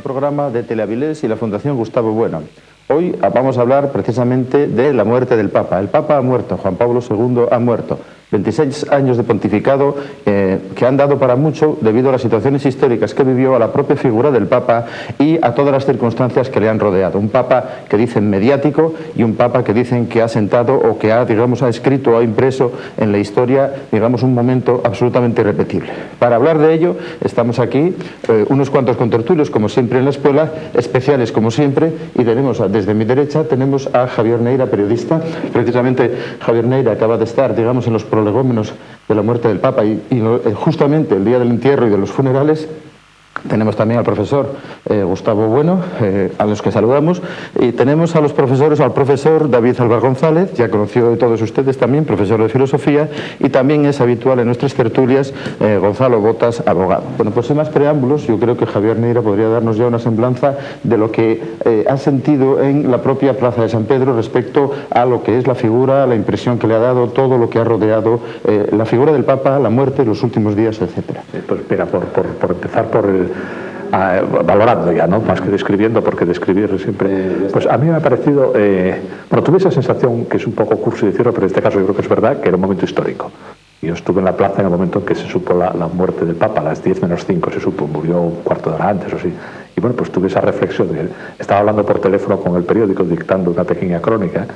programa de Teleavilés y la Fundación Gustavo Bueno. Hoy vamos a hablar precisamente de la muerte del Papa. El Papa ha muerto, Juan Pablo II ha muerto. 26 años de pontificado que han dado para mucho debido a las situaciones históricas que vivió, a la propia figura del Papa y a todas las circunstancias que le han rodeado. Un Papa que dicen mediático y un Papa que dicen que ha sentado o que ha, digamos, ha escrito o ha impreso en la historia, digamos, un momento absolutamente irrepetible. Para hablar de ello estamos aquí, unos cuantos contertulios como siempre en la escuela, especiales como siempre, y tenemos desde mi derecha tenemos a Javier Neira, periodista. Precisamente Javier Neira acaba de estar, digamos, en los prolegómenos de la muerte del Papa y justamente el día del entierro y de los funerales. Tenemos también al profesor Gustavo Bueno, a los que saludamos, y tenemos a los profesores, al profesor David Álvar González, ya conocido de todos ustedes también, profesor de filosofía, y también es habitual en nuestras tertulias Gonzalo Botas, abogado. Bueno, pues sin más preámbulos, yo creo que Javier Neira podría darnos ya una semblanza de lo que ha sentido en la propia Plaza de San Pedro respecto a lo que es la figura, la impresión que le ha dado, todo lo que ha rodeado la figura del Papa, la muerte, los últimos días, etcétera. Pues espera, por empezar por valorando ya, ¿no? Más que describiendo, porque describir siempre... Pues a mí me ha parecido... bueno, tuve esa sensación, que es un poco cursi decirlo, pero en este caso yo creo que es verdad, que era un momento histórico. Yo estuve en la plaza en el momento en que se supo la muerte del Papa, a las 10 menos 5 se supo, murió un cuarto de hora antes o así. Y bueno, pues tuve esa reflexión. Estaba hablando por teléfono con el periódico, dictando una pequeña crónica.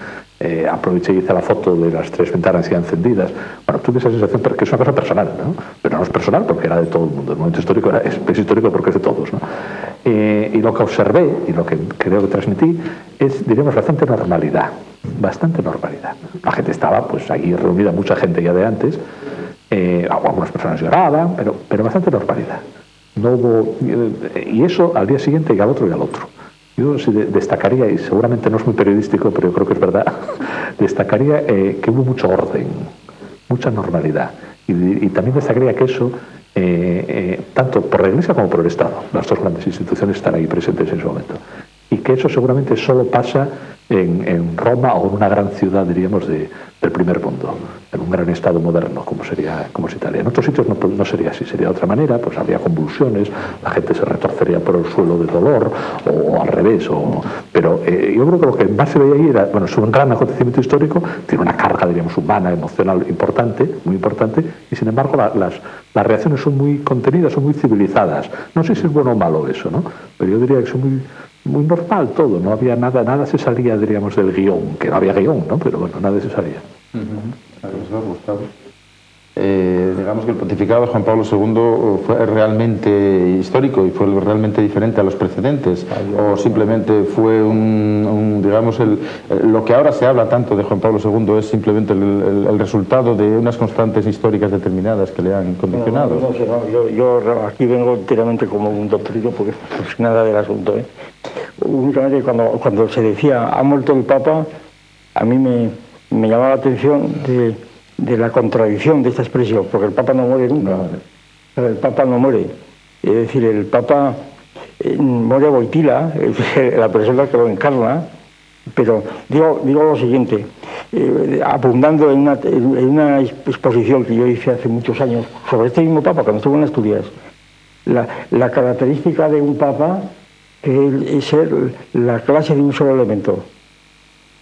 Aproveché y hice la foto de las 3 ventanas ya encendidas. Bueno, tuve esa sensación, porque es una cosa personal, ¿no? Pero no es personal porque era de todo el mundo. El momento histórico es histórico porque es de todos, ¿no? Y lo que observé y lo que creo que transmití es, diríamos, bastante normalidad. Bastante normalidad. La gente estaba, pues, allí reunida, mucha gente ya de antes. Algunas personas lloraban, pero bastante normalidad. No hubo, y eso al día siguiente y al otro y al otro. Yo sí destacaría, y seguramente no es muy periodístico, pero yo creo que es verdad, destacaría que hubo mucho orden, mucha normalidad. Y también destacaría que eso, tanto por la Iglesia como por el Estado, las dos grandes instituciones están ahí presentes en ese momento. Y que eso seguramente solo pasa en Roma o en una gran ciudad, diríamos, del primer mundo, en un gran estado moderno como es Italia. En otros sitios no sería así, sería de otra manera, pues habría convulsiones, la gente se retorcería por el suelo de dolor o al revés. Pero yo creo que lo que más se veía ahí era, bueno, es un gran acontecimiento histórico, tiene una carga, diríamos, humana, emocional importante, muy importante, y sin embargo las reacciones son muy contenidas, son muy civilizadas. No sé si es bueno o malo eso, ¿no? Pero yo diría que son muy normal todo, no había nada se salía, diríamos, del guión, que no había guión, ¿no? Pero bueno, nada se salía. Gustavo. Digamos que el pontificado de Juan Pablo II fue realmente histórico y fue realmente diferente a los precedentes, o simplemente fue digamos, lo que ahora se habla tanto de Juan Pablo II es simplemente el resultado de unas constantes históricas determinadas que le han condicionado. No, yo aquí vengo enteramente como un doctorino porque no sé nada del asunto, ¿eh? Únicamente cuando se decía ha muerto el Papa, a mí me llamaba la atención de la contradicción de esta expresión, porque el Papa no muere nunca. El Papa no muere. Es decir, el Papa muere Wojtyla, la persona que lo encarna, pero digo lo siguiente, abundando en una exposición que yo hice hace muchos años sobre este mismo Papa, cuando estuve en Asturias, la característica de un Papa es ser la clase de un solo elemento.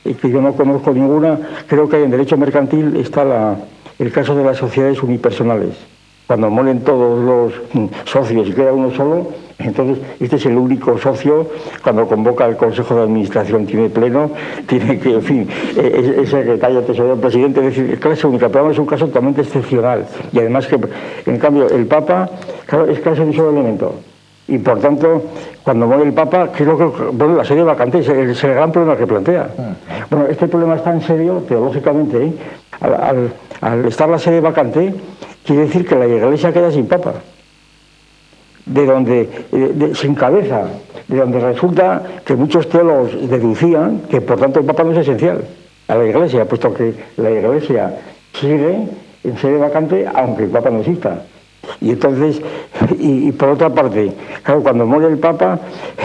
Y que yo no conozco ninguna. Creo que en derecho mercantil está el caso de las sociedades unipersonales. Cuando mueren todos los socios y queda uno solo, entonces este es el único socio. Cuando convoca el Consejo de Administración tiene pleno, tiene que, en fin, es secretario, tesorero, presidente, es decir, clase única, pero es un caso totalmente excepcional. Y además que, en cambio, el Papa, claro, es clase de un solo elemento. Y por tanto, cuando muere el Papa, creo que bueno, la sede vacante es el gran problema que plantea. Bueno, este problema está en serio teológicamente, ¿eh? Al estar la sede vacante, quiere decir que la Iglesia queda sin Papa, sin cabeza, de donde resulta que muchos teólogos deducían que por tanto el Papa no es esencial a la Iglesia, puesto que la Iglesia sigue en sede vacante aunque el Papa no exista. Y entonces, y por otra parte, claro, cuando muere el Papa,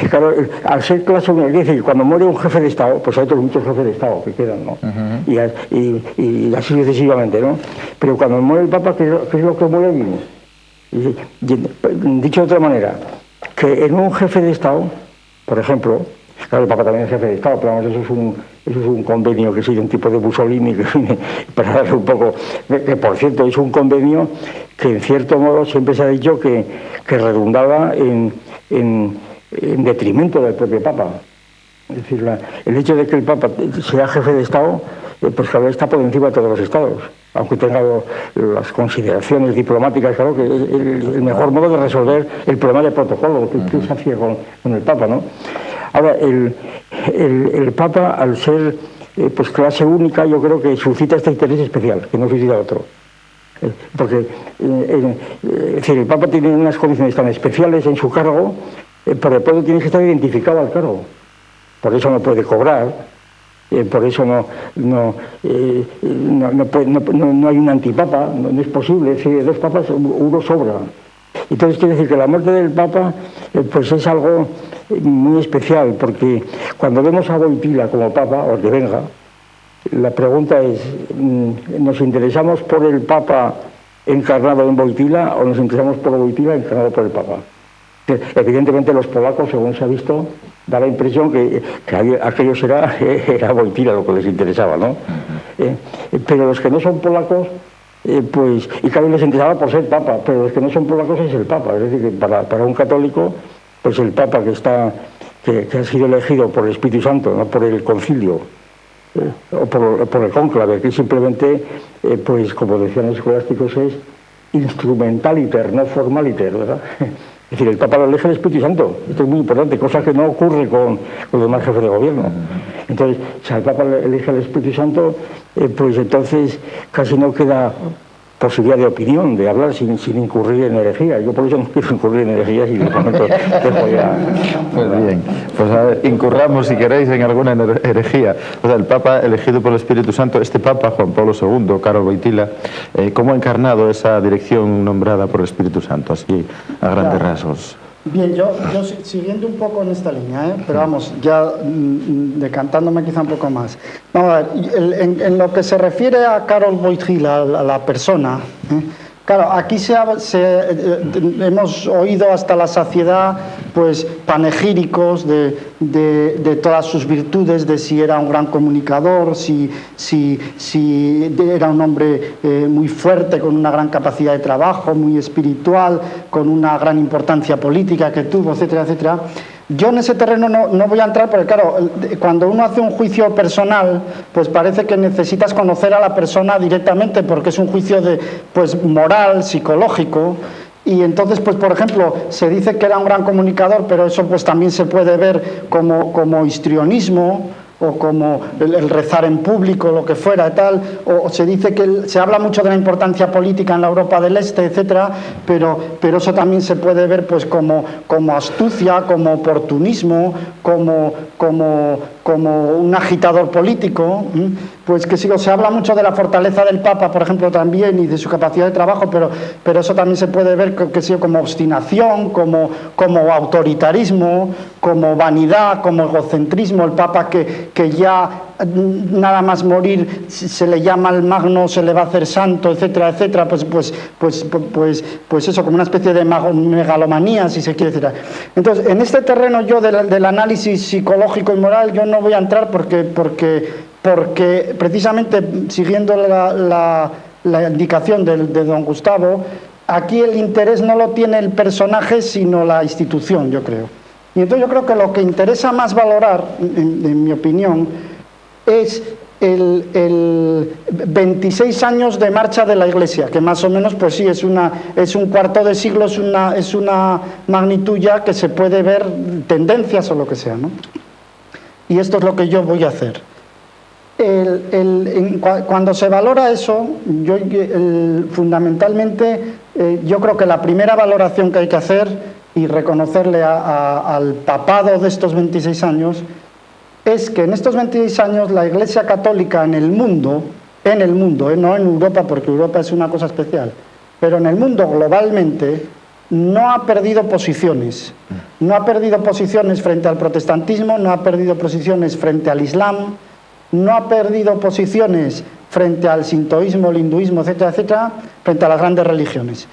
claro, al ser clase única, es decir, cuando muere un jefe de Estado, pues hay otros muchos jefes de Estado que quedan, ¿no? Y así sucesivamente, ¿no? Pero cuando muere el Papa, ¿qué es lo que muere? Dicho de otra manera, que en un jefe de Estado, por ejemplo, claro, el Papa también es jefe de Estado, pero vamos, eso es un convenio que sigue un tipo de Mussolini, que para darle un poco, que por cierto es un convenio que en cierto modo siempre se ha dicho que redundaba en detrimento del propio Papa. Es decir, el hecho de que el Papa sea jefe de Estado, pues claro, está por encima de todos los estados, aunque tenga las consideraciones diplomáticas, claro, que el mejor modo de resolver el problema de protocolo que se hacía con el Papa, ¿no? Ahora, el Papa, al ser pues clase única, yo creo que suscita este interés especial, que no suscita otro. Porque es decir, el Papa tiene unas condiciones tan especiales en su cargo, pero después tiene que estar identificado al cargo. Por eso no puede cobrar, por eso no hay un antipapa, no es posible. Es decir, dos papas, uno sobra. Entonces quiere decir que la muerte del Papa pues es algo muy especial, porque cuando vemos a Wojtyla como Papa, o que venga, la pregunta es, ¿nos interesamos por el Papa encarnado en Wojtyla o nos interesamos por Wojtyla encarnado por el Papa? Evidentemente los polacos, según se ha visto, da la impresión que aquello era Wojtyla lo que les interesaba, ¿no? Pero los que no son polacos, pues, y cada vez les interesaba por ser Papa, pero los que no son polacos es el Papa. Es decir, que para un católico, pues el Papa que ha sido elegido por el Espíritu Santo, no por el concilio, o por el cónclave, que simplemente, pues como decían los escolásticos, es instrumentaliter, no formaliter, ¿verdad? Es decir, el Papa lo elige el Espíritu Santo. Esto es muy importante, cosa que no ocurre con los demás jefes de gobierno. Entonces, si el Papa elige el Espíritu Santo, pues entonces casi no queda posibilidad de opinión, de hablar sin incurrir en herejía. Yo por eso no quiero incurrir en herejías y de momento dejo ya. Pues bien, pues a ver, incurramos si queréis en alguna herejía. O sea, el Papa elegido por el Espíritu Santo, este Papa, Juan Pablo II, Karol Wojtyla, ¿cómo ha encarnado esa dirección nombrada por el Espíritu Santo, así a grandes rasgos? Bien, yo siguiendo un poco en esta línea, pero vamos, ya decantándome quizá un poco más. Vamos a ver, en lo que se refiere a Karol Wojtyla, a la persona, claro, aquí hemos oído hasta la saciedad pues panegíricos de todas sus virtudes, de si era un gran comunicador, si era un hombre muy fuerte, con una gran capacidad de trabajo, muy espiritual, con una gran importancia política que tuvo, etcétera, etcétera. Yo en ese terreno no voy a entrar porque, claro, cuando uno hace un juicio personal, pues parece que necesitas conocer a la persona directamente porque es un juicio pues moral, psicológico. Y entonces, pues por ejemplo, se dice que era un gran comunicador, pero eso pues también se puede ver como histrionismo, o como el rezar en público, lo que fuera y tal, o se dice que se habla mucho de la importancia política en la Europa del Este, etcétera, pero eso también se puede ver pues como astucia, como oportunismo, como un agitador político, pues que sí, se habla mucho de la fortaleza del Papa, por ejemplo, también, y de su capacidad de trabajo, pero eso también se puede ver que sí, como obstinación, como autoritarismo, como vanidad, como egocentrismo. El Papa que ya nada más morir se le llama al magno, se le va a hacer santo, etcétera, etcétera, pues eso, como una especie de megalomanía, si se quiere decir. Entonces, en este terreno yo del análisis psicológico y moral yo no voy a entrar porque precisamente siguiendo la indicación de don Gustavo, aquí el interés no lo tiene el personaje sino la institución, yo creo. Y entonces yo creo que lo que interesa más valorar, en mi opinión, es el 26 años de marcha de la Iglesia, que más o menos, pues sí, es un cuarto de siglo, es una magnitud ya que se puede ver tendencias o lo que sea, ¿no? Y esto es lo que yo voy a hacer. Cuando se valora eso, fundamentalmente yo creo que la primera valoración que hay que hacer y reconocerle al papado de estos 26 años es que en estos 26 años la Iglesia Católica en el mundo, no en Europa, porque Europa es una cosa especial, pero en el mundo globalmente no ha perdido posiciones. No ha perdido posiciones frente al protestantismo, no ha perdido posiciones frente al Islam, no ha perdido posiciones frente al sintoísmo, el hinduismo, etcétera, etcétera, frente a las grandes religiones.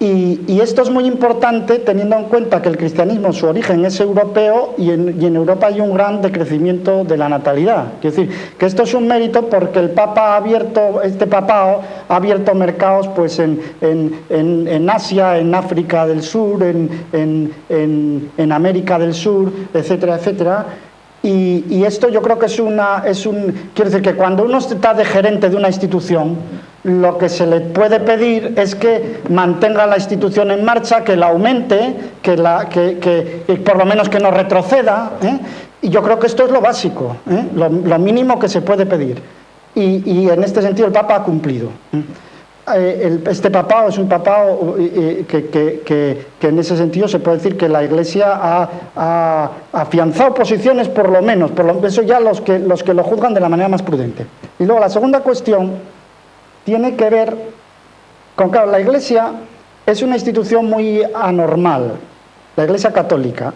Y esto es muy importante teniendo en cuenta que el cristianismo, su origen es europeo y en Europa hay un gran decrecimiento de la natalidad. Quiero decir, que esto es un mérito porque el Papa ha abierto, este papado ha abierto mercados pues en Asia, en África del Sur, en América del Sur, etcétera, etcétera. Y esto yo creo que quiero decir que cuando uno está de gerente de una institución, lo que se le puede pedir es que mantenga la institución en marcha, que la aumente, que por lo menos que no retroceda, ¿eh? Y yo creo que esto es lo básico, ¿eh? Lo mínimo que se puede pedir. Y en este sentido el Papa ha cumplido. Este papado es un papado que en ese sentido se puede decir que la Iglesia ha afianzado posiciones por lo menos, eso ya los que lo juzgan de la manera más prudente. Y luego la segunda cuestión tiene que ver con, claro, la Iglesia es una institución muy anormal, la Iglesia católica,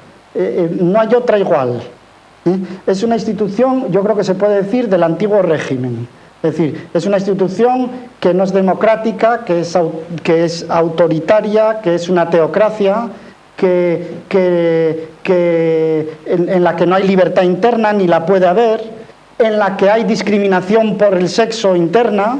no hay otra igual, ¿eh? Es una institución, yo creo que se puede decir, del antiguo régimen. Es decir, es una institución que no es democrática, que es autoritaria, que es una teocracia, en la que no hay libertad interna ni la puede haber, en la que hay discriminación por el sexo interna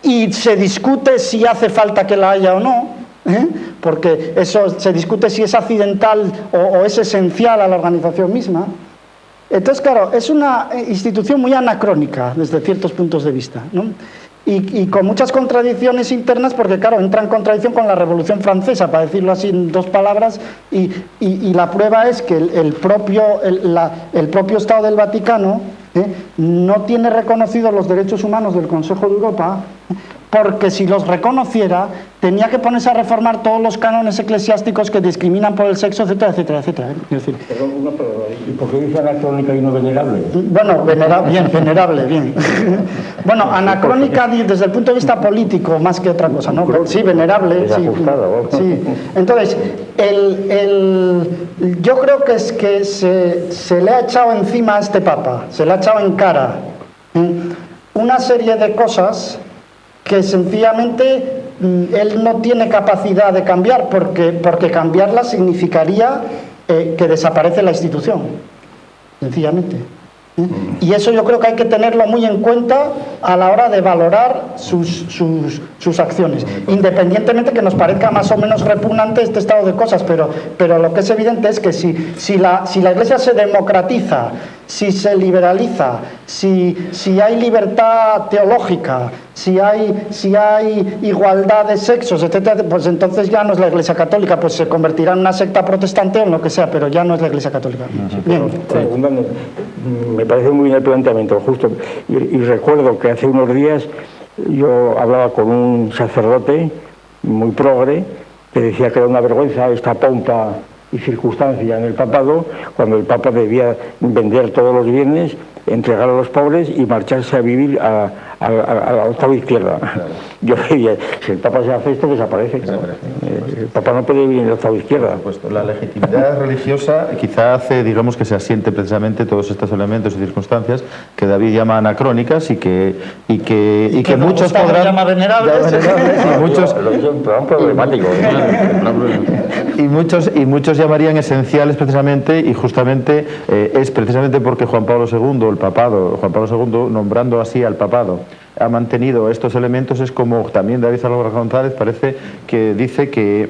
y se discute si hace falta que la haya o no, ¿eh? Porque eso se discute si es accidental o es esencial a la organización misma. Entonces, claro, es una institución muy anacrónica desde ciertos puntos de vista, ¿no? Y con muchas contradicciones internas, porque, claro, entra en contradicción con la Revolución Francesa, para decirlo así en dos palabras, y la prueba es que el propio Estado del Vaticano no tiene reconocidos los derechos humanos del Consejo de Europa, porque si los reconociera tenía que ponerse a reformar todos los cánones eclesiásticos que discriminan por el sexo, etcétera, etcétera, etcétera. Es decir, ¿y por qué dice anacrónica y no venerable? Bueno, venerable, bien. Bueno, anacrónica desde el punto de vista político más que otra cosa, ¿no? Sí, venerable. Sí, sí. Entonces, yo creo que es que se le ha echado encima a este Papa, se le ha echado en cara una serie de cosas que sencillamente él no tiene capacidad de cambiar, porque cambiarla significaría que desaparece la institución, sencillamente. Y eso yo creo que hay que tenerlo muy en cuenta a la hora de valorar sus acciones, independientemente que nos parezca más o menos repugnante este estado de cosas, pero lo que es evidente es que si la Iglesia se democratiza, si se liberaliza, si hay libertad teológica, si hay igualdad de sexos, etcétera, pues entonces ya no es la Iglesia católica, pues se convertirá en una secta protestante o en lo que sea, pero ya no es la Iglesia católica. Bien. Me parece muy bien el planteamiento, justo. Y recuerdo que hace unos días yo hablaba con un sacerdote muy progre que decía que era una vergüenza esta pompa y circunstancia en el papado, cuando el Papa debía vender todos los bienes, entregar a los pobres y marcharse a vivir a la octava izquierda. Claro. Yo diría, si el Papa se hace esto, desaparece. El Papa no puede vivir en la octava izquierda. Por supuesto. La legitimidad religiosa quizá hace, digamos, que se asiente precisamente todos estos elementos y circunstancias que David llama anacrónicas y que muchos podrán llama venerables. Y muchos llamarían esenciales precisamente, y justamente es precisamente porque Juan Pablo II, Juan Pablo II, nombrando así al papado, ha mantenido estos elementos, es como también David Álvaro González parece que dice que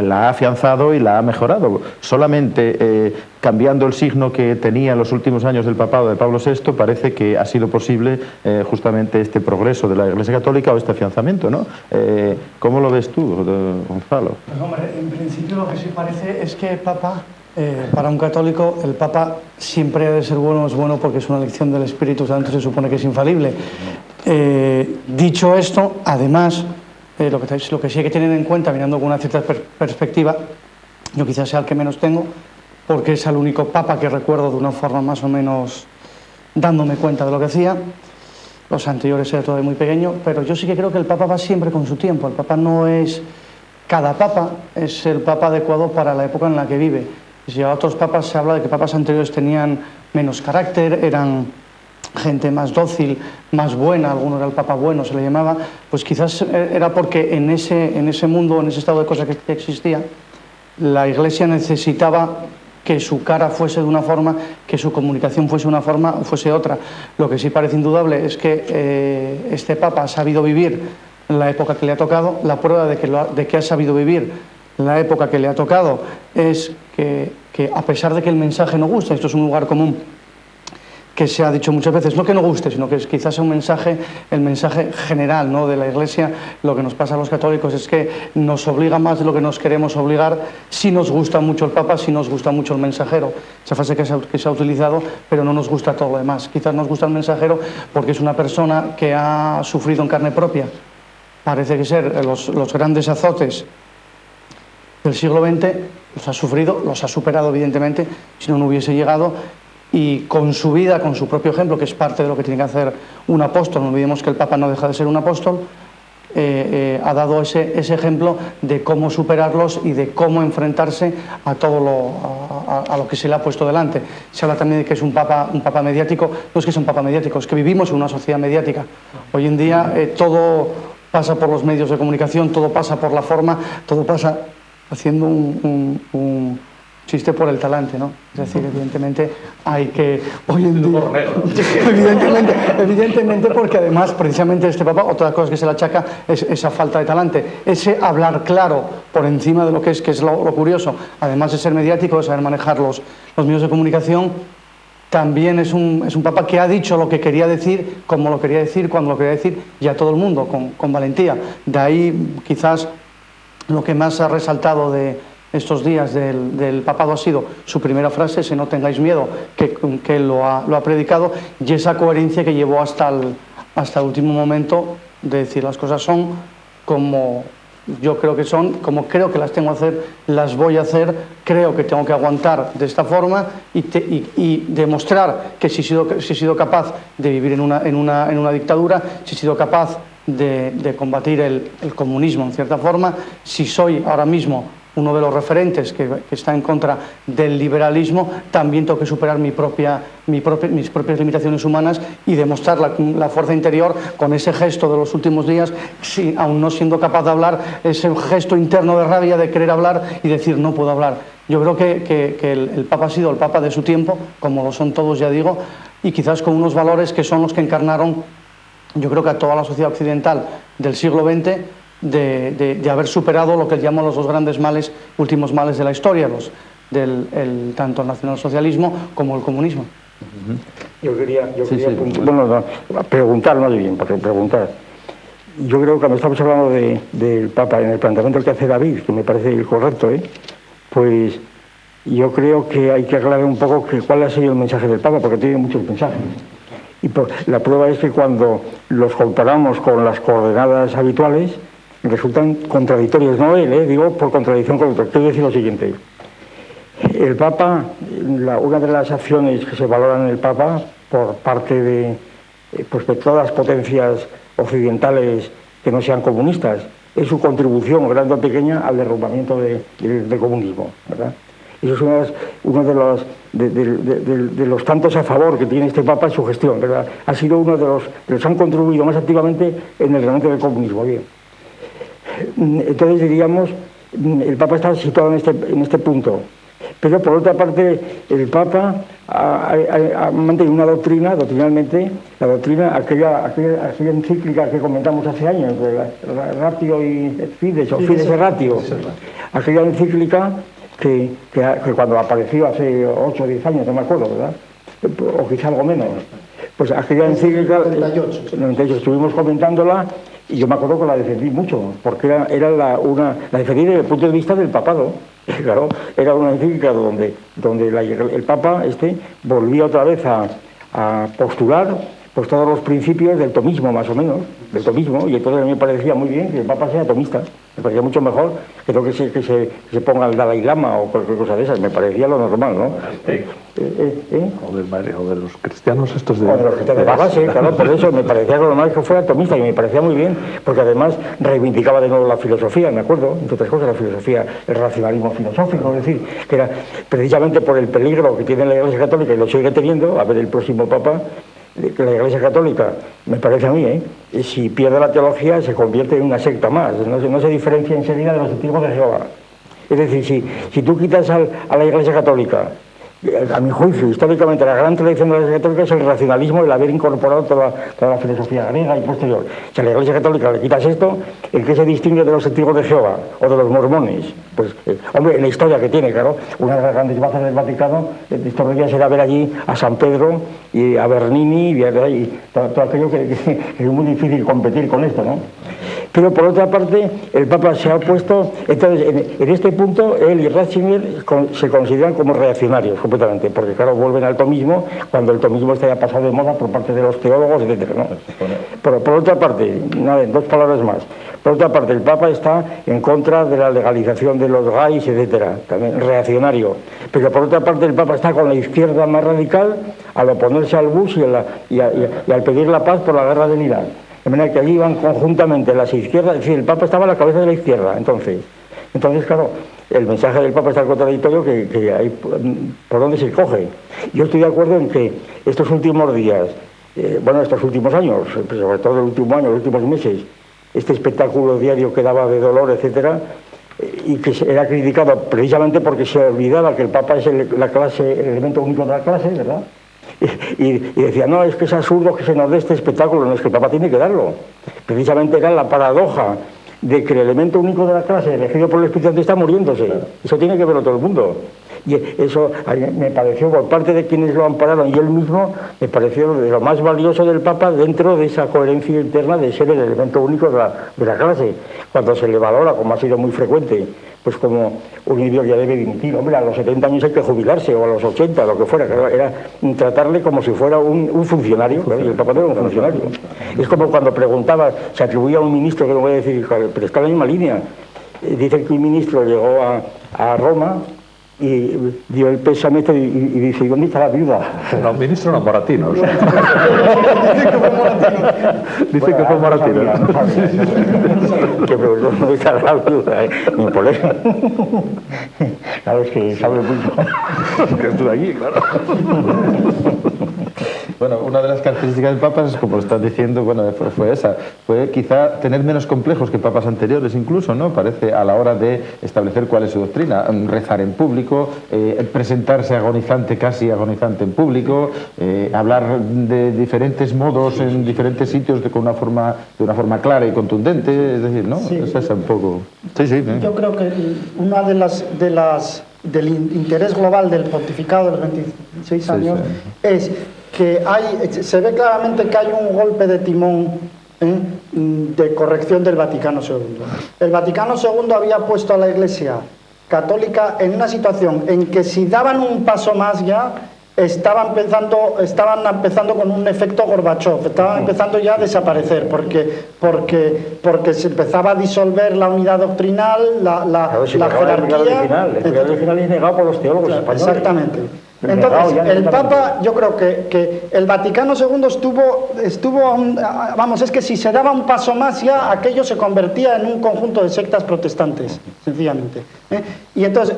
la ha afianzado y la ha mejorado. Solamente cambiando el signo que tenía en los últimos años del papado de Pablo VI, parece que ha sido posible justamente este progreso de la Iglesia Católica o este afianzamiento, ¿no? ¿Cómo lo ves tú, Gonzalo? Pues hombre, en principio lo que sí parece es que Papa, para un católico, el Papa siempre ha de ser bueno, es bueno porque es una elección del Espíritu Santo, se supone que es infalible. Dicho esto, además, lo que sí hay que tener en cuenta, mirando con una cierta perspectiva, yo quizás sea el que menos tengo, porque es el único Papa que recuerdo de una forma más o menos dándome cuenta de lo que hacía. Los anteriores era todo muy pequeño, pero yo sí que creo que el Papa va siempre con su tiempo. El Papa no es... Cada Papa es el Papa adecuado para la época en la que vive. Si a otros papas se habla de que papas anteriores tenían menos carácter, eran gente más dócil, más buena, alguno era el Papa bueno, se le llamaba, pues quizás era porque en ese mundo, en ese estado de cosas que existía, la Iglesia necesitaba que su cara fuese de una forma, que su comunicación fuese una forma o fuese otra. Lo que sí parece indudable es que este Papa ha sabido vivir la época que le ha tocado. La prueba de que ha sabido vivir la época que le ha tocado es que a pesar de que el mensaje no gusta, esto es un lugar común que se ha dicho muchas veces, no que no guste, sino que quizás sea el mensaje general, ¿no?, de la Iglesia. Lo que nos pasa a los católicos es que nos obliga más de lo que nos queremos obligar, si nos gusta mucho el Papa, si nos gusta mucho el mensajero. Esa frase que se ha utilizado, pero no nos gusta todo lo demás. Quizás nos gusta el mensajero porque es una persona que ha sufrido en carne propia. Parece que ser los grandes azotes del siglo XX, los ha sufrido, los ha superado evidentemente, si no hubiese llegado. Y con su vida, con su propio ejemplo, que es parte de lo que tiene que hacer un apóstol, no olvidemos que el Papa no deja de ser un apóstol, ha dado ese ejemplo de cómo superarlos y de cómo enfrentarse a todo lo que se le ha puesto delante. Se habla también de que es un papa mediático. No es que sea un Papa mediático, es que vivimos en una sociedad mediática. Hoy en día todo pasa por los medios de comunicación, todo pasa por la forma, todo pasa haciendo un chiste por el talante, ¿no? Es decir, evidentemente hay que, hoy en día, evidentemente porque además precisamente este Papa, otra cosa que se le achaca es esa falta de talante, ese hablar claro por encima de lo que es lo curioso, además de ser mediático, de saber manejar los medios de comunicación. También es un Papa que ha dicho lo que quería decir, como lo quería decir, cuando lo quería decir, y a todo el mundo, con valentía. De ahí quizás lo que más ha resaltado de estos días del papado ha sido su primera frase, ese no tengáis miedo, que lo ha predicado, y esa coherencia que llevó hasta el último momento de decir las cosas son como yo creo que son, como creo que las tengo que hacer, las voy a hacer, creo que tengo que aguantar de esta forma y demostrar que si he sido capaz de vivir en una dictadura, si he sido capaz de combatir el comunismo en cierta forma, si soy ahora mismo uno de los referentes que está en contra del liberalismo, también tengo que superar mis propias limitaciones humanas y demostrar la fuerza interior con ese gesto de los últimos días, aún no siendo capaz de hablar, ese gesto interno de rabia de querer hablar y decir no puedo hablar. Yo creo que el Papa ha sido el Papa de su tiempo, como lo son todos, ya digo, y quizás con unos valores que son los que encarnaron, yo creo que a toda la sociedad occidental del siglo XX, de haber superado lo que llamo los dos grandes males, últimos males de la historia, tanto el nacionalsocialismo como el comunismo. Yo quería preguntar, más bien, porque preguntar. Yo creo que cuando estamos hablando del Papa, en el planteamiento que hace David, que me parece el correcto, pues yo creo que hay que aclarar un poco cuál ha sido el mensaje del Papa, porque tiene muchos mensajes. Y la prueba es que cuando los comparamos con las coordenadas habituales, resultan contradictorios, no él, digo por contradicción con otro. Quiero decir lo siguiente: el Papa, una de las acciones que se valoran en el Papa por parte de todas las potencias occidentales que no sean comunistas, es su contribución, grande o pequeña, al derrumbamiento del comunismo, ¿verdad? Eso es uno de los tantos a favor que tiene este Papa en su gestión, ¿verdad? Ha sido uno de los que han contribuido más activamente en el derrumbe del comunismo. Bien. Entonces diríamos, el Papa está situado en este punto. Pero por otra parte, el Papa ha mantenido una doctrina, doctrinalmente, la doctrina, aquella encíclica que comentamos hace años, de Ratio y Fides, o Fides y Ratio, aquella encíclica que cuando apareció hace 8 o 10 años, no me acuerdo, ¿verdad? O quizá algo menos. Pues aquella encíclica, en 98, estuvimos comentándola, y yo me acuerdo que la defendí mucho, porque la defendí desde el punto de vista del papado. Claro, era una encíclica donde el Papa volvía otra vez a postular pues todos los principios del tomismo, más o menos, del tomismo, y entonces a mí me parecía muy bien que el Papa sea tomista. Me parecía mucho mejor que no que se ponga el Dalai Lama o cualquier cosa de esas. Me parecía lo normal, ¿no? O de los cristianos estos de... O de los cristianos de base, claro, por eso me parecía lo normal que fuera tomista, y me parecía muy bien, porque además reivindicaba de nuevo la filosofía, me acuerdo, entre otras cosas, la filosofía, el racionalismo filosófico, es decir, que era precisamente por el peligro que tiene la Iglesia Católica, y lo sigue teniendo, a ver el próximo Papa, que la Iglesia Católica, me parece a mí, si pierde la teología se convierte en una secta más, no se diferencia enseguida de los testigos de Jehová. Es decir, si tú quitas a la Iglesia Católica, a mi juicio, históricamente la gran tradición de la Iglesia Católica es el racionalismo, el haber incorporado toda la filosofía griega y posterior. Si a la Iglesia Católica le quitas esto, ¿en qué se distingue de los testigos de Jehová o de los mormones? Pues, hombre, en la historia que tiene, claro, una de las grandes bazas del Vaticano, estos días era ver allí a San Pedro y a Bernini y todo aquello que es muy difícil competir con esto, ¿no? Pero por otra parte, el Papa se ha opuesto, entonces en este punto él y Ratzinger se consideran como reaccionarios completamente, porque claro, vuelven al tomismo cuando el tomismo está ya pasado de moda por parte de los teólogos, etc., ¿no? Pero por otra parte, dos palabras más, por otra parte el Papa está en contra de la legalización de los gays, etc., también reaccionario, pero por otra parte el Papa está con la izquierda más radical al oponerse al Bush y al pedir la paz por la guerra del Irak. De manera que allí iban conjuntamente las izquierdas, es decir, el Papa estaba a la cabeza de la izquierda, entonces claro, el mensaje del Papa es tan contradictorio que hay por dónde se coge. Yo estoy de acuerdo en que estos últimos días, estos últimos años, sobre todo el último año, los últimos meses, este espectáculo diario que daba de dolor, etcétera, y que era criticado precisamente porque se olvidaba que el Papa es el elemento único de la clase, ¿verdad? Y decía, no, es que es absurdo que se nos dé este espectáculo, no, es que el Papa tiene que darlo. Precisamente era la paradoja de que el elemento único de la clase, elegido por el Espíritu Santo, está muriéndose. Eso tiene que verlo todo el mundo. Y eso me pareció, por parte de quienes lo ampararon y él mismo, me pareció de lo más valioso del Papa dentro de esa coherencia interna de ser el elemento único de la clase. Cuando se le valora, como ha sido muy frecuente, pues como un individuo ya debe dimitir. Hombre, a los 70 años hay que jubilarse, o a los 80, lo que fuera. Era tratarle como si fuera un funcionario, claro, y el Papa no era un funcionario. Es como cuando preguntaba, se atribuía a un ministro, que no voy a decir, pero está en la misma línea. Dicen que un ministro llegó a Roma y dio el pésame y dice, ¿y dónde está la viuda? No, ministro no, Moratino. Dice que fue Moratino. Que no está la viuda, ni por eso. Claro, es que sabe mucho. Que estuve allí, claro. Bueno, una de las características del Papa es, como estás diciendo, fue esa. Fue quizá tener menos complejos que papas anteriores incluso, ¿no? Parece, a la hora de establecer cuál es su doctrina. Rezar en público, presentarse casi agonizante en público, hablar de diferentes modos en diferentes sitios de una forma clara y contundente, es decir, ¿no? Sí. Esa es un poco... Sí. Yo creo que una del interés global del pontificado de los 26 años es que se ve claramente que hay un golpe de timón de corrección del Vaticano II. El Vaticano II había puesto a la Iglesia Católica en una situación en que si daban un paso más ya estaban empezando con un efecto Gorbachov, estaban empezando ya a desaparecer porque se empezaba a disolver la unidad doctrinal, la jerarquía. El original es negado por los teólogos españoles. Exactamente. Entonces, el Papa, yo creo que el Vaticano II es que si se daba un paso más ya aquello se convertía en un conjunto de sectas protestantes, sencillamente. Y entonces,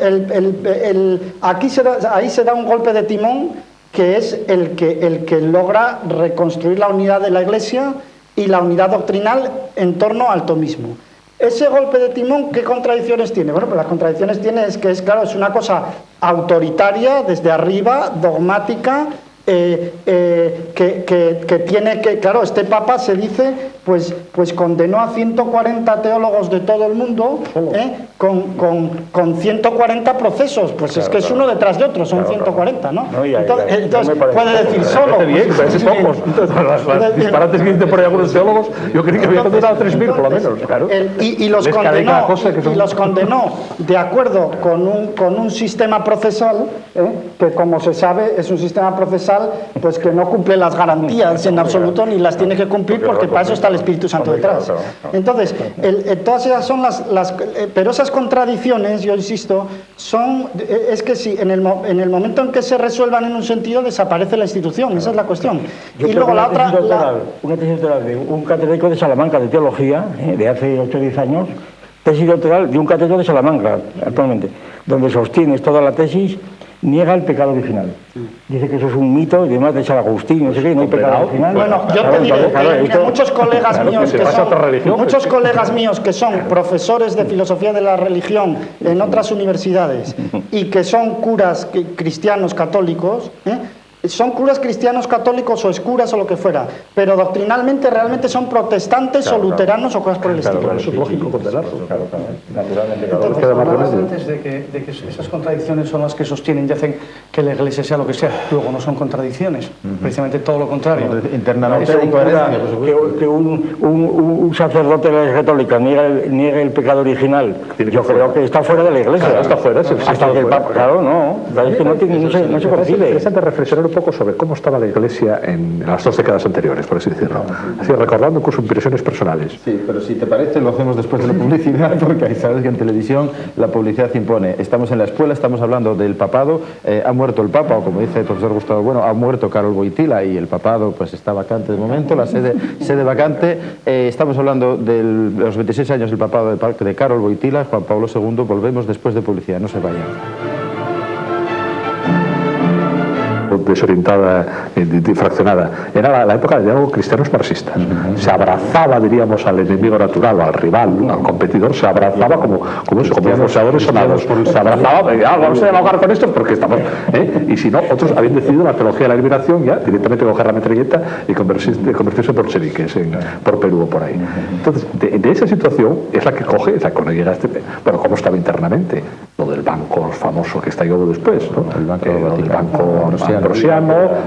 ahí se da un golpe de timón que es el que logra reconstruir la unidad de la Iglesia y la unidad doctrinal en torno al tomismo. Ese golpe de timón, ¿qué contradicciones tiene? Bueno, pues las contradicciones tiene es una cosa autoritaria, desde arriba, dogmática, que tiene que... Claro, este Papa se dice, pues condenó a 140 teólogos de todo el mundo con 140 disparos, pues claro, es que es uno detrás de otro, son 140, ¿no? Entonces puede decir solo... Bien, parece pocos. Los disparates que dicen por ahí algunos teólogos, yo creí que había condenado a 3.000 por lo menos, claro. Y los condenó de acuerdo con un sistema procesal, que como se sabe es un sistema procesal pues que no cumple las garantías en absoluto, ni las tiene que cumplir, porque para eso está el Espíritu Santo detrás. Entonces, todas esas son pero esas contradicciones, yo insisto, es que si en el momento en que se resuelvan en un sentido, desaparece la institución, esa es la cuestión. Y luego la otra... Una tesis doctoral de un catedrático de Salamanca de teología, de hace 8 o 10 años, tesis doctoral de un catedrático de Salamanca, actualmente, donde sostienes toda la tesis niega el pecado original. Dice que eso es un mito y demás de San Agustín, no sé qué, no hay pecado original. Bueno, yo te diré que mira, muchos colegas míos que son profesores de filosofía de la religión en otras universidades y que son curas cristianos católicos, son curas cristianos católicos o escuras o lo que fuera, pero doctrinalmente realmente son protestantes o luteranos o cosas por el estilo. Eso es lógico condenarlo. Naturalmente. Entonces, hablabas antes de que esas contradicciones son las que sostienen y hacen que la Iglesia sea lo que sea. Luego no son contradicciones, precisamente todo lo contrario. Internamente que un sacerdote de la Iglesia Católica niegue el pecado original, yo creo que está fuera de la Iglesia. Claro, está fuera. Hasta que el Papa, claro, no. Es que no se concibe. Es interesante reflexionar un poco sobre cómo estaba la Iglesia en las 2 décadas anteriores, por así decirlo. Así, recordando incluso impresiones personales. Sí, pero si te parece, lo hacemos después de la publicidad, porque ahí sabes que en televisión la publicidad impone. Estamos en la escuela, estamos hablando del papado, ha muerto el Papa, o como dice el profesor Gustavo Bueno, ha muerto Karol Wojtyla y el papado pues está vacante de momento, la sede vacante. Estamos hablando de los 26 años del papado de Karol Wojtyla, Juan Pablo II. Volvemos después de publicidad, no se vayan. Desorientada, fraccionada. Era la época de diálogo cristianos marxistas. Se abrazaba, diríamos, al enemigo natural, o al rival, al competidor, se abrazaba como boxeadores sonados. Se abrazaba, vamos a dialogar con estos porque estamos. Y si no, otros habían decidido la teología de la liberación ya, directamente coger la metralleta y convertirse en bolcheviques por Perú o por ahí. Entonces, de esa situación es la que coge, cuando llega bueno, cómo estaba internamente. Lo del banco famoso que estalló después, ¿no? El banco ambrosiano,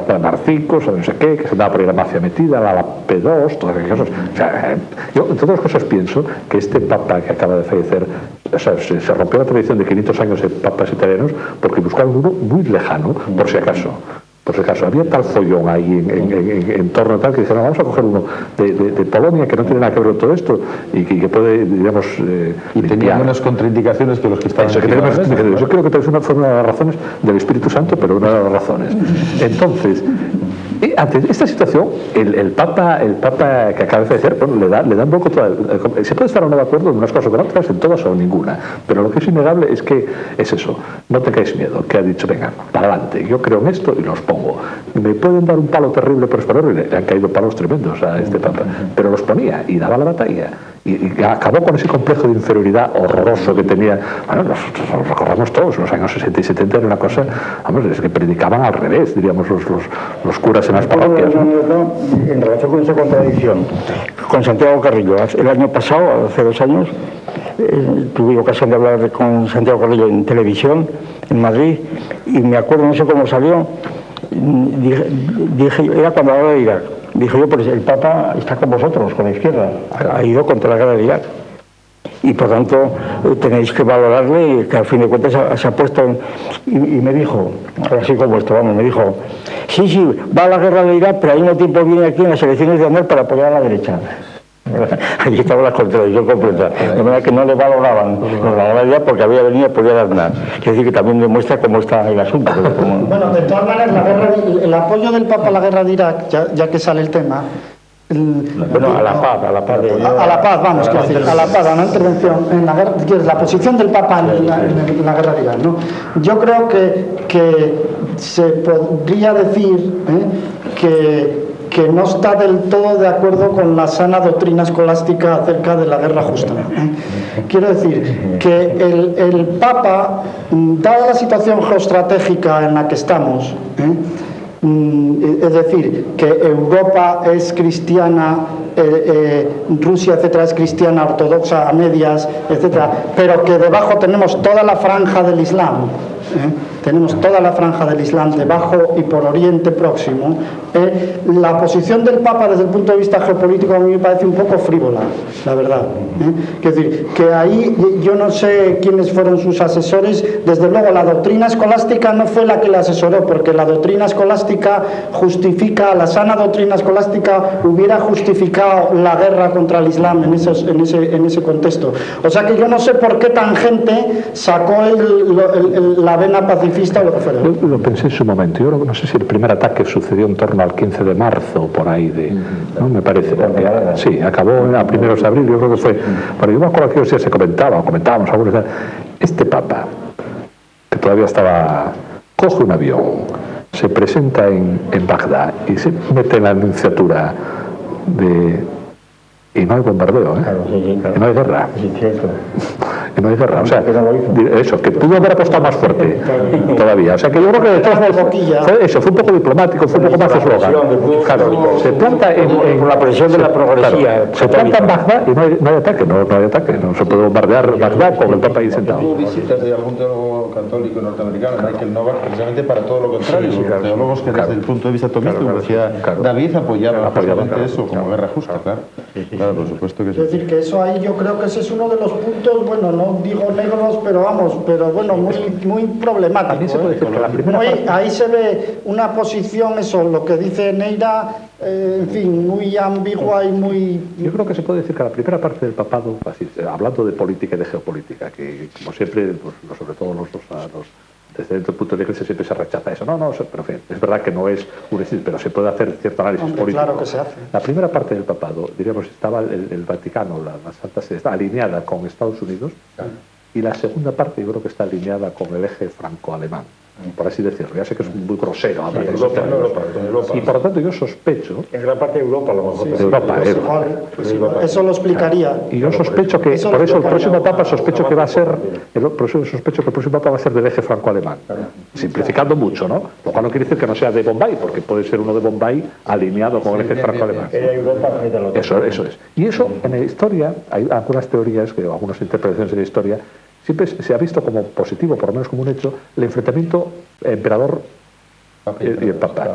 de Marcicos, no sé qué, que se andaba por ahí la mafia metida, la P2, todas aquellas cosas. O sea, yo, en todas las cosas, pienso que este papa que acaba de fallecer, o sea, se rompió la tradición de 500 años de papas italianos porque buscaron uno muy lejano, por si acaso. Por si acaso, había tal follón ahí en torno a tal que dijeron, vamos a coger uno de Polonia que no tiene nada que ver con todo esto y que puede, digamos, y tenía menos contraindicaciones que los que estaban aquí. Yo creo que fue una de las razones del Espíritu Santo, pero una de las razones. Entonces, ante esta situación, el Papa que acaba de fallecer, bueno, le da un poco se puede estar o no de acuerdo en unas cosas o en otras, en todas o en ninguna, pero lo que es innegable es que es eso, no tengáis miedo, que ha dicho, venga, para adelante, yo creo en esto y los pongo. Me pueden dar un palo terrible por exponerlo, y le han caído palos tremendos a este Papa, pero los ponía y daba la batalla. Y acabó con ese complejo de inferioridad horroroso que tenía. Bueno, nos recordamos todos, los años 60 y 70 era una cosa, vamos, es que predicaban al revés, diríamos, los curas en las parroquias, ¿no? En relación con esa contradicción, con Santiago Carrillo, el año pasado, hace 2 años, tuve ocasión de hablar con Santiago Carrillo en televisión, en Madrid, y me acuerdo, no sé cómo salió, dije, era cuando hablaba de Irak. Dije yo, pues el Papa está con vosotros, con la izquierda, ha ido contra la guerra de Irak. Y por tanto tenéis que valorarle, que al fin de cuentas se ha puesto y me dijo, así como esto, vamos, me dijo, sí, va a la guerra de Irak, pero al mismo tiempo viene aquí en las elecciones de ANER para apoyar a la derecha. Allí estaba la contradicción completa, de manera que no le valoraban la realidad porque había venido a apoyar a Aznar. Quiere decir que también demuestra cómo está el asunto. Bueno, de todas maneras, el apoyo del Papa a la guerra de Irak, ya que sale el tema. A la paz, vamos, quiero decir, a la paz, a una intervención en la guerra, la posición del Papa en la guerra de Irak, ¿no? Yo creo que se podría decir que no está del todo de acuerdo con la sana doctrina escolástica acerca de la guerra justa. Quiero decir que el Papa, dada la situación geoestratégica en la que estamos, es decir, que Europa es cristiana, Rusia, etcétera, es cristiana ortodoxa a medias, etcétera, pero que debajo tenemos toda la franja del Islam, tenemos toda la franja del Islam debajo y por Oriente Próximo. La posición del Papa desde el punto de vista geopolítico a mí me parece un poco frívola, la verdad. Es decir, que ahí yo no sé quiénes fueron sus asesores. Desde luego la doctrina escolástica no fue la que le asesoró, porque la doctrina escolástica justifica, la sana doctrina escolástica hubiera justificado la guerra contra el Islam en ese contexto. O sea que yo no sé por qué tangente sacó la vena pacifista o lo que fuera. Yo lo pensé en su momento. Yo no sé si el primer ataque sucedió en torno al 15 de marzo, por ahí, ¿no? Me parece. Sí, acabó a primeros de abril, yo creo que fue. Bueno, yo me acuerdo que aquellos días comentábamos algunos, este Papa, que todavía estaba coge un avión, se presenta en Bagdad y se mete en la nunciatura y no hay bombardeo, ¿eh? Claro, sí, claro. Y no hay guerra. Sí, cierto. Y no hay guerra. O sea, Que no lo hizo. eso, que pudo haber apostado más fuerte todavía. O sea, que yo creo que de todas maneras eso fue un poco diplomático, fue un poco más eslogan. Claro, se planta por la presión de la progresía. Se planta en Bagdad y no hay ataque, no hay ataque. No se puede bombardear Bagdad con el Papa ahí sentado. Hubo visitas de algún teólogo católico norteamericano, Michael Novak, precisamente para todo lo contrario. Los teólogos que desde el punto de vista tomista, como decía David, apoyaban precisamente eso como guerra justa, claro. Claro, por supuesto que sí. Es decir, que eso ahí yo creo que ese es uno de los puntos, bueno, no digo negros, pero vamos, pero bueno, muy problemático. También se puede decir que la primera parte... Ahí se ve una posición, eso, lo que dice Neira, en fin, muy ambigua y muy... Yo creo que se puede decir que la primera parte del papado, así, hablando de política y de geopolítica, que como siempre, pues, sobre todo desde el punto de la Iglesia siempre se rechaza eso. No, pero en fin, es verdad que no es un decir, pero se puede hacer cierto análisis político. Claro que se hace. La primera parte del papado, diríamos, estaba el Vaticano, la Santa Sede, está alineada con Estados Unidos, y la segunda parte yo creo que está alineada con el eje franco-alemán, por así decirlo. Ya sé que es muy grosero hablar de Europa. Y por lo tanto yo sospecho... En gran parte de Europa, a lo mejor. De Europa, eso lo explicaría. Y yo sospecho que, por eso el próximo Papa sospecho que va a ser, sospecho que el próximo Papa va a ser del eje franco-alemán, simplificando mucho, ¿no? Lo cual no quiere decir que no sea de Bombay, porque puede ser uno de Bombay alineado con el eje franco-alemán. Eso es. Y eso, en la historia, hay algunas teorías, algunas interpretaciones de la historia, siempre se ha visto como positivo, por lo menos como un hecho, el enfrentamiento emperador y el Papa.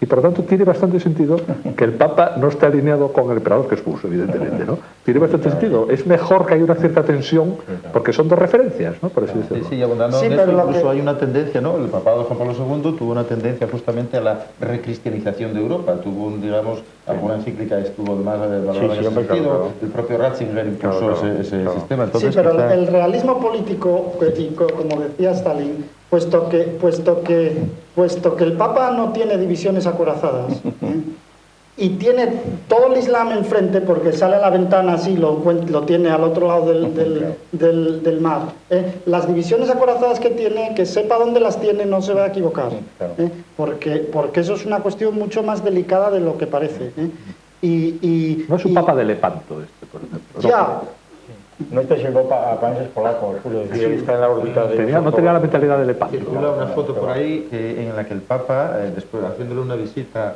Y por lo tanto tiene bastante sentido que el Papa no esté alineado con el emperador, que es Bush, evidentemente, ¿no? Tiene bastante sentido. Es mejor que haya una cierta tensión, porque son dos referencias, ¿no? Por así decirlo. Sí, abundando en eso, incluso hay una tendencia, ¿no? El papado de Juan Pablo II tuvo una tendencia justamente a la recristianización de Europa. Tuvo, digamos, alguna encíclica estuvo más valorada en ese sentido. Claro. El propio Ratzinger impulsó ese sistema. Entonces, sí, pero el realismo político, como decía Stalin, puesto que el Papa no tiene divisiones acorazadas y tiene todo el Islam enfrente, porque sale a la ventana así, lo tiene al otro lado del mar, las divisiones acorazadas que tiene, que sepa dónde las tiene, no se va a equivocar, porque eso es una cuestión mucho más delicada de lo que parece. No es un Papa de Lepanto este, por ejemplo. Ya. No está siendo a países polacos, está en la órbita de... No tenía la mentalidad de Lepanto. Circula una foto por ahí en la que el Papa, después haciéndole una visita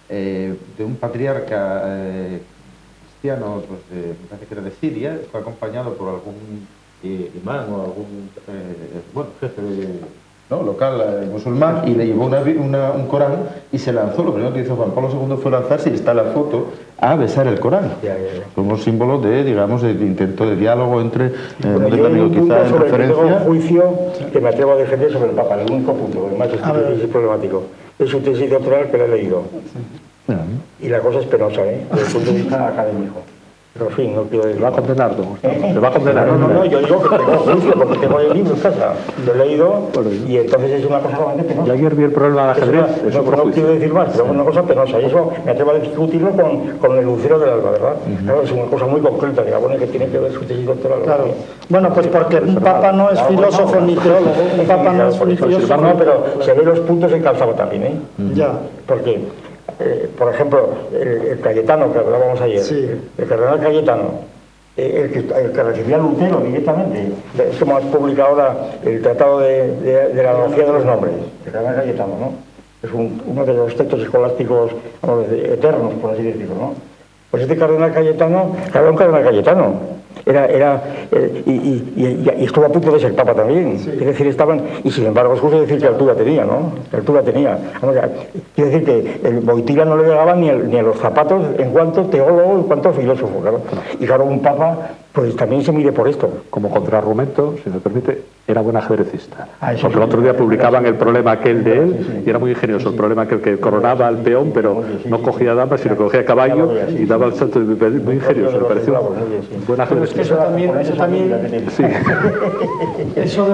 de un patriarca cristiano, pues, me parece que era de Siria, fue acompañado por algún imán o algún jefe local musulmán, y le llevó un Corán y se lanzó. Lo primero que hizo Juan Pablo II fue lanzarse, y está la foto, a besar el Corán. Como símbolo de, digamos, de intento de diálogo entre amigos, quizá en referencia. Tengo un juicio que me atrevo a defender sobre el Papa, el único punto, además es problemático. Es su tesis doctoral que la he leído. Y la cosa es penosa, desde el punto de vista académico. Pero en fin, no quiero decir. ¿Le va a condenar, don? ¿Le va a condenar? No, yo digo que tengo juicio porque tengo el libro en casa. Lo he leído y entonces es una cosa realmente penosa. Y ayer vi el problema del ajedrez. No quiero decir más, pero es una cosa penosa. Y eso me atrevo a discutirlo con el lucero del alba, ¿verdad? Claro, es una cosa muy concreta, que tiene que ver su tesis doctoral. Claro. Bueno, pues porque un Papa no es filósofo ni teólogo. Un Papa no es ni filósofo. No, pero se ven los puntos en calzado también, ¿eh? Ya. Porque, por ejemplo, el Cayetano, que hablábamos ayer, el cardenal Cayetano, el que recibía a Lutero directamente, es como has publicado ahora el Tratado de la Analogía de los Nombres, el cardenal Cayetano, ¿no? Es uno de los textos escolásticos eternos, por así decirlo, ¿no? Pues este cardenal Cayetano, era un cardenal Cayetano. Y estuvo a punto de ser Papa también. Es decir, y sin embargo, es justo decir que altura tenía, ¿no? Altura tenía. Quiere decir que el Wojtyla no le llegaba ni a los zapatos en cuanto teólogo, en cuanto filósofo, claro. Y claro, un Papa, pues también se mide por esto. Como contraargumento, si me permite, era buen ajedrecista. Porque el otro día publicaban el problema aquel de él, y era muy ingenioso, el problema que coronaba al peón, pero no cogía damas, sino que cogía caballo y daba el salto. Muy ingenioso, me pareció un buen ajedrecista. Eso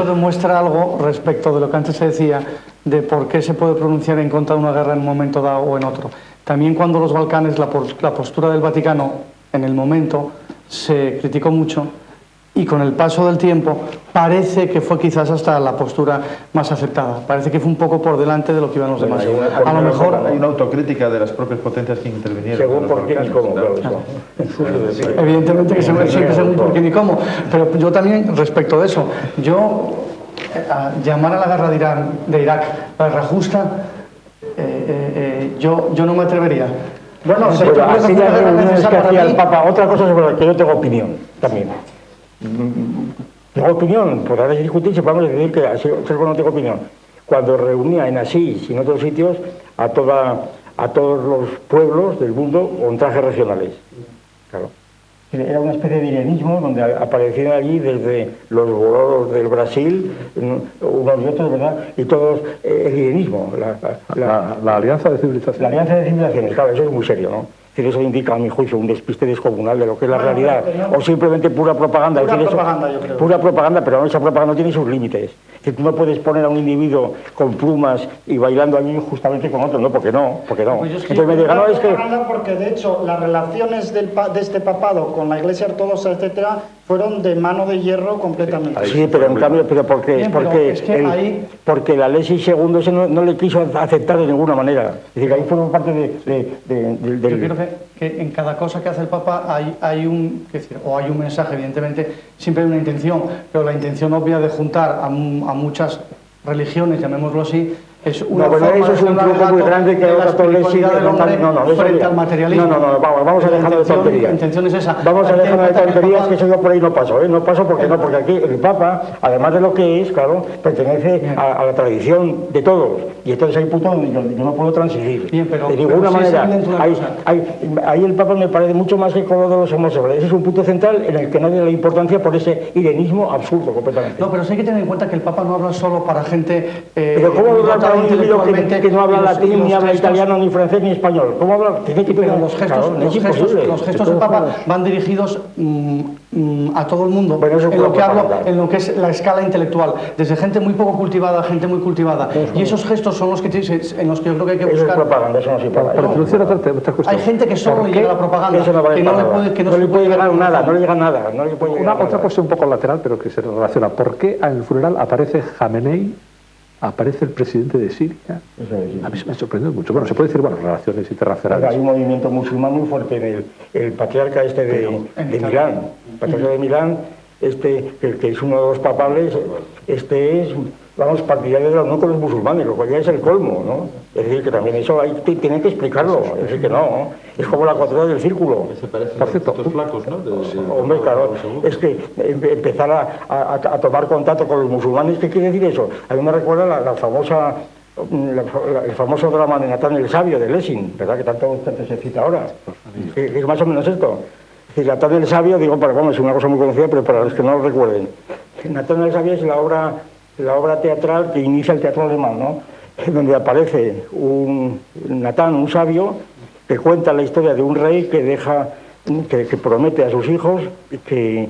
demuestra algo respecto de lo que antes se decía de por qué se puede pronunciar en contra de una guerra en un momento dado o en otro. También cuando los Balcanes, la postura del Vaticano en el momento se criticó mucho y con el paso del tiempo parece que fue quizás hasta la postura más aceptada. Parece que fue un poco por delante de lo que iban los demás. A lo mejor hay una autocrítica de las propias potencias que intervinieron. Según por qué y cómo, claro. Evidentemente que siempre según por quién y cómo, pero yo también respecto de eso, llamar a la guerra de Irak la guerra justa, yo no me atrevería. Bueno, pero así las reuniones que hacía el Papa, otra cosa sobre la que yo tengo opinión también. Tengo opinión, por ahora discutir, si podemos decir que así no tengo opinión. Cuando reunía en Asís y en otros sitios a todos los pueblos del mundo con trajes regionales. Claro. Era una especie de irenismo donde aparecían allí desde los boloros del Brasil, unos y otros, ¿verdad? Y todos el irenismo. La alianza de civilizaciones. La alianza de civilizaciones, claro, eso es muy serio, ¿no? Es decir, eso indica, a mi juicio, un despiste descomunal de lo que es la realidad, o simplemente pura propaganda. Pura decir, propaganda, yo creo. Pura propaganda, pero esa propaganda tiene sus límites. Es decir, tú no puedes poner a un individuo con plumas y bailando allí justamente con otro, no, porque no. Pues Entonces me digan, no, es que... Porque de hecho las relaciones de este papado con la Iglesia Ortodoxa, etcétera, fueron de mano de hierro completamente. Sí, pero en cambio, porque la Alexis II no le quiso aceptar de ninguna manera. Es decir, ahí fueron parte del... Yo creo que en cada cosa que hace el Papa hay un mensaje, evidentemente, siempre hay una intención, pero la intención obvia de juntar a muchas religiones, llamémoslo así, es una forma eso es un truco muy grande que la espiritualidad del hombre frente al materialismo. Vamos a dejar de tonterías. La intención es esa. Vamos a dejar de tonterías, que eso yo por ahí no paso, ¿eh? No paso porque aquí el Papa, además de lo que es, claro, pertenece a la tradición de todos. Y entonces hay puntos donde yo no puedo transigir. Bien, pero, de ninguna manera. Sí, ahí el Papa me parece mucho más que con lo de los homosexuales. Ese es un punto central en el que nadie le da importancia por ese irenismo absurdo completamente. No, pero sí hay que tener en cuenta que el Papa no habla solo para gente... pero ¿cómo habla para un individuo que no habla latín, ni habla italiano, ni francés, ni español? ¿Cómo habla? Pero los gestos del Papa van dirigidos a todo el mundo, bueno, en lo que es la escala intelectual, desde gente muy poco cultivada a gente muy cultivada. Y esos gestos son los que en los que yo creo que hay que buscar... Eso es propaganda, eso no se paga. Por introducir otra cuestión. Hay gente que solo le llega la propaganda, eso no vale no le puede llegar nada, no le llega nada. Otra cuestión un poco lateral, pero que se relaciona. ¿Por qué en el funeral aparece Jamenei, aparece el presidente de Siria? A mí se me ha sorprendido mucho. Bueno, se puede decir, relaciones internacionales. Hay un movimiento musulmán muy fuerte en el patriarca de Milán. El patriarca de Milán, que es uno de los papables, es, partidario de la unión con los musulmanes, lo cual ya es el colmo, ¿no? Es decir, que también eso tienen que explicarlo. Es decir, que no, es como la cuadrada del círculo. Por cierto, estos flacos, ¿no? Hombre, claro, es que empezar a tomar contacto con los musulmanes, ¿qué quiere decir eso? A mí me recuerda el famoso drama de Natán el Sabio, de Lessing, ¿verdad? Que tanto se cita ahora. Es más o menos esto. Es decir, Natán el Sabio, es una cosa muy conocida, pero para los que no lo recuerden. Natán el Sabio es la obra teatral que inicia el teatro alemán, ¿no? Donde aparece Natán, un sabio, que cuenta la historia de un rey que promete a sus hijos que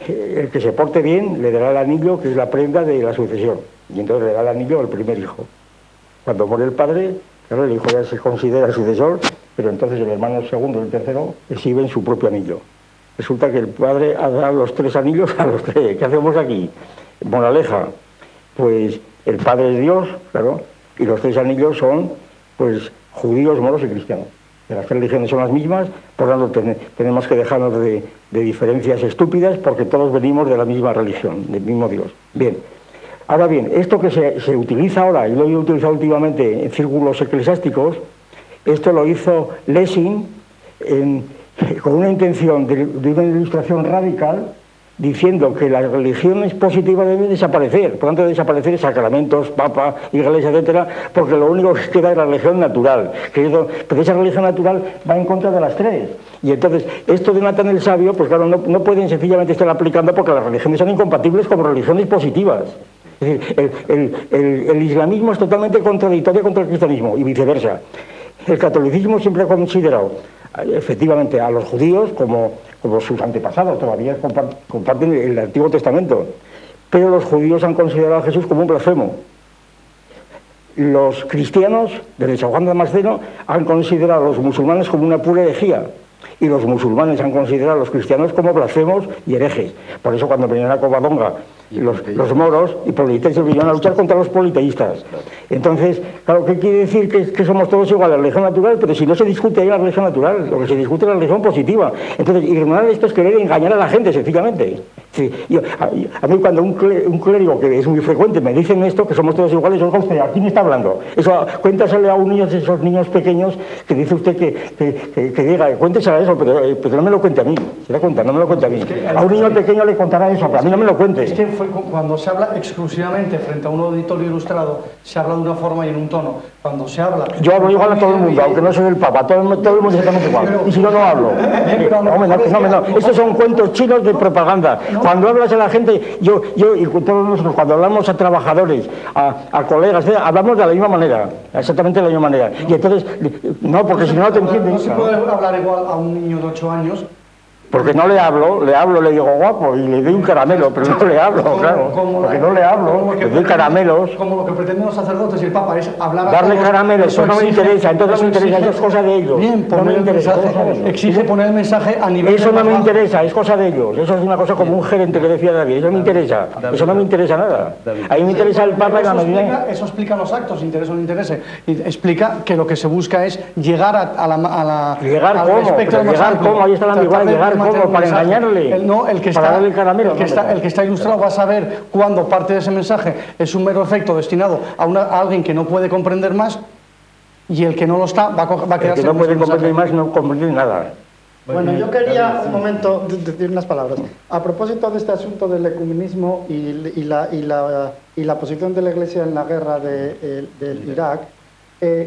el que se porte bien le dará el anillo, que es la prenda de la sucesión. Y entonces le da el anillo al primer hijo. Cuando muere el padre, claro, el hijo ya se considera sucesor, pero entonces el hermano segundo y el tercero exhiben su propio anillo. Resulta que el padre ha dado los 3 anillos a los 3. ¿Qué hacemos aquí? Moraleja, pues el padre es Dios, claro, y los 3 anillos son, pues, judíos, moros y cristianos. Las 3 religiones son las mismas, por lo tanto tenemos que dejarnos de diferencias estúpidas porque todos venimos de la misma religión, del mismo Dios. Bien, ahora bien, esto que se utiliza ahora, y lo he utilizado últimamente en círculos eclesiásticos, esto lo hizo Lessing con una intención de una ilustración radical, diciendo que las religiones positivas deben desaparecer, por lo tanto desaparecer sacramentos, papa, iglesia, etcétera, porque lo único que queda es la religión natural, pero esa religión natural va en contra de las 3. Y entonces, esto de Natán el Sabio, pues claro, no pueden sencillamente estar aplicando porque las religiones son incompatibles como religiones positivas. Es decir, el islamismo es totalmente contradictorio contra el cristianismo y viceversa. El catolicismo siempre ha considerado efectivamente a los judíos como sus antepasados, todavía comparten el Antiguo Testamento, pero los judíos han considerado a Jesús como un blasfemo. Los cristianos, desde San Juan de Damasceno, han considerado a los musulmanes como una pura herejía. Y los musulmanes han considerado a los cristianos como blasfemos y herejes. Por eso cuando venían a Covadonga los moros y politeístas vinieron a luchar contra los politeístas. Entonces, claro, ¿qué quiere decir? Que somos todos iguales, la religión natural, pero si no se discute ahí la religión natural, lo que se discute es la religión positiva. Entonces, ignorar esto es querer engañar a la gente, sencillamente. Sí, a mí cuando un clérigo, que es muy frecuente, me dicen esto, que somos todos iguales, oiga usted, ¿a quién está hablando? Eso, cuéntasele a un niño de esos niños pequeños que dice usted que diga, cuéntesele eso, pero no me lo cuente a mí, ¿se da cuenta? No me lo cuente a mí. A un niño pequeño le contará eso, pero a mí no me lo cuente. Es que cuando se habla exclusivamente frente a un auditorio ilustrado, se habla de una forma y en un tono. Cuando se habla... Yo hablo igual a todo el mundo, aunque no soy el Papa, todo el mundo es exactamente igual. Y si no, no hablo. No. Estos son cuentos chinos de propaganda. Cuando hablas a la gente, yo y todos nosotros, cuando hablamos a trabajadores, a colegas, hablamos de la misma manera, exactamente de la misma manera. Y entonces, no, porque si no, no te entienden. No se puede hablar igual a un niño de 8 años. Porque no le hablo, le digo guapo y le doy un caramelo, pero no le hablo, claro. Porque no le hablo, le doy caramelos. Como lo que pretenden los sacerdotes y el Papa es hablar a darle todos, caramelos, eso no me interesa, entonces no me interesa, eso es cosa de ellos. Bien, no me interesa, exige poner el mensaje a nivel... Eso no me interesa, es cosa de ellos, eso es una cosa como un gerente que decía David, eso no me interesa, eso no me interesa nada. A mí me interesa el Papa y la medida... Eso explica los actos, interese o no interese. Y explica que lo que se busca es llegar a la... Llegar cómo, ahí está la ambigüedad, llegar cómo, para engañar. El que está ilustrado va a saber cuándo parte de ese mensaje es un mero efecto destinado a alguien que no puede comprender más, y el que no lo está va a quedarse... El que no puede comprender más no comprende nada. Bueno, yo quería un momento decir unas palabras. A propósito de este asunto del ecumenismo y la posición de la Iglesia en la guerra del Irak,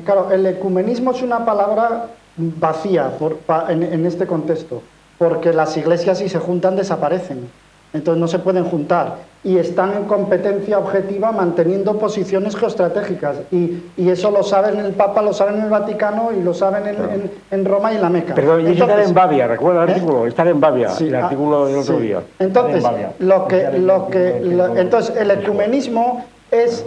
claro, el ecumenismo es una palabra vacía en este contexto, porque las iglesias, si se juntan, desaparecen. Entonces no se pueden juntar. Y están en competencia objetiva manteniendo posiciones geoestratégicas. Y eso lo saben el Papa, lo saben en el Vaticano y lo saben en Roma y en la Meca. Perdón, y estar en Bavia, recuerda el artículo, estar en Bavia, sí, el artículo del otro día. Entonces, entonces el ecumenismo es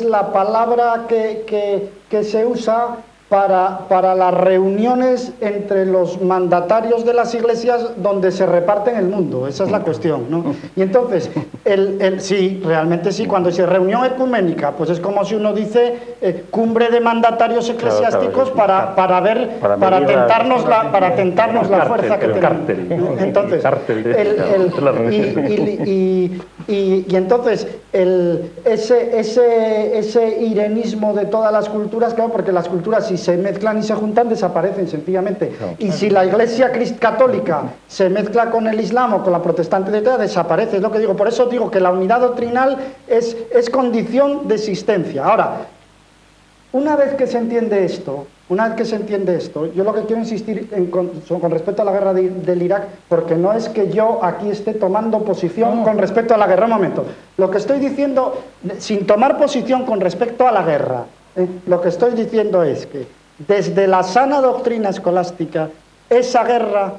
la palabra que se usa para las reuniones entre los mandatarios de las iglesias donde se reparten el mundo. Esa es la cuestión, ¿no? Y entonces, sí, realmente sí, cuando dice reunión ecuménica, pues es como si uno dice cumbre de mandatarios eclesiásticos para tentarnos la fuerza que tenemos. Entonces, y entonces ese irenismo de todas las culturas, claro, porque las culturas si se mezclan y se juntan desaparecen sencillamente, y si la Iglesia católica se mezcla con el Islam o con la protestante desaparece, es lo que digo. Por eso digo que la unidad doctrinal es condición de existencia. Ahora, una vez que se entiende esto, yo lo que quiero insistir con respecto a la guerra del Irak, porque no es que yo aquí esté tomando posición con respecto a la guerra. Un momento, lo que estoy diciendo, sin tomar posición con respecto a la guerra, lo que estoy diciendo es que desde la sana doctrina escolástica, esa guerra,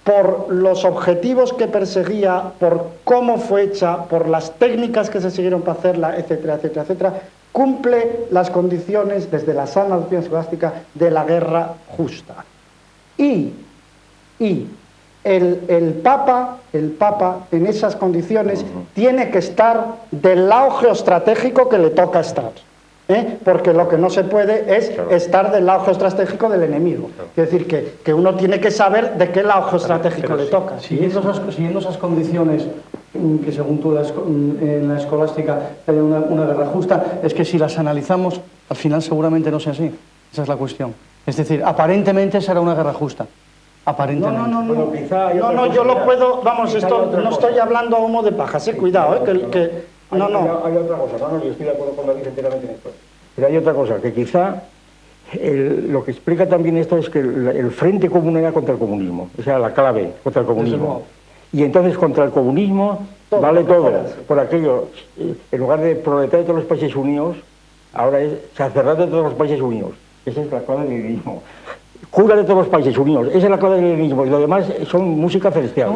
por los objetivos que perseguía, por cómo fue hecha, por las técnicas que se siguieron para hacerla, etcétera, etcétera, etcétera, cumple las condiciones desde la sana doctrina escolástica de la guerra justa. Y el Papa en esas condiciones tiene que estar del lado geoestratégico que le toca estar. Porque lo que no se puede es estar del lado geoestratégico del enemigo. Es decir, que uno tiene que saber de qué lado geoestratégico le toca. Siguiendo esas condiciones que según tú en la escolástica haya una guerra justa, es que si las analizamos, al final seguramente no sea así. Esa es la cuestión. Es decir, aparentemente será una guerra justa. Aparentemente. No, yo lo puedo... Vamos, esto no estoy hablando a humo de pajas, cuidado, Hay otra cosa, yo estoy de acuerdo con David enteramente en esto. Pero hay otra cosa, que quizá lo que explica también esto es que el frente común era contra el comunismo. Esa era la clave, contra el comunismo. Y entonces contra el comunismo vale todo. Por aquello, en lugar de proletario de todos los países unidos, ahora es sacerdote de todos los países unidos. Esa es la clave del leninismo. Cura de todos los países unidos, esa es la clave del leninismo, y lo demás son música celestial.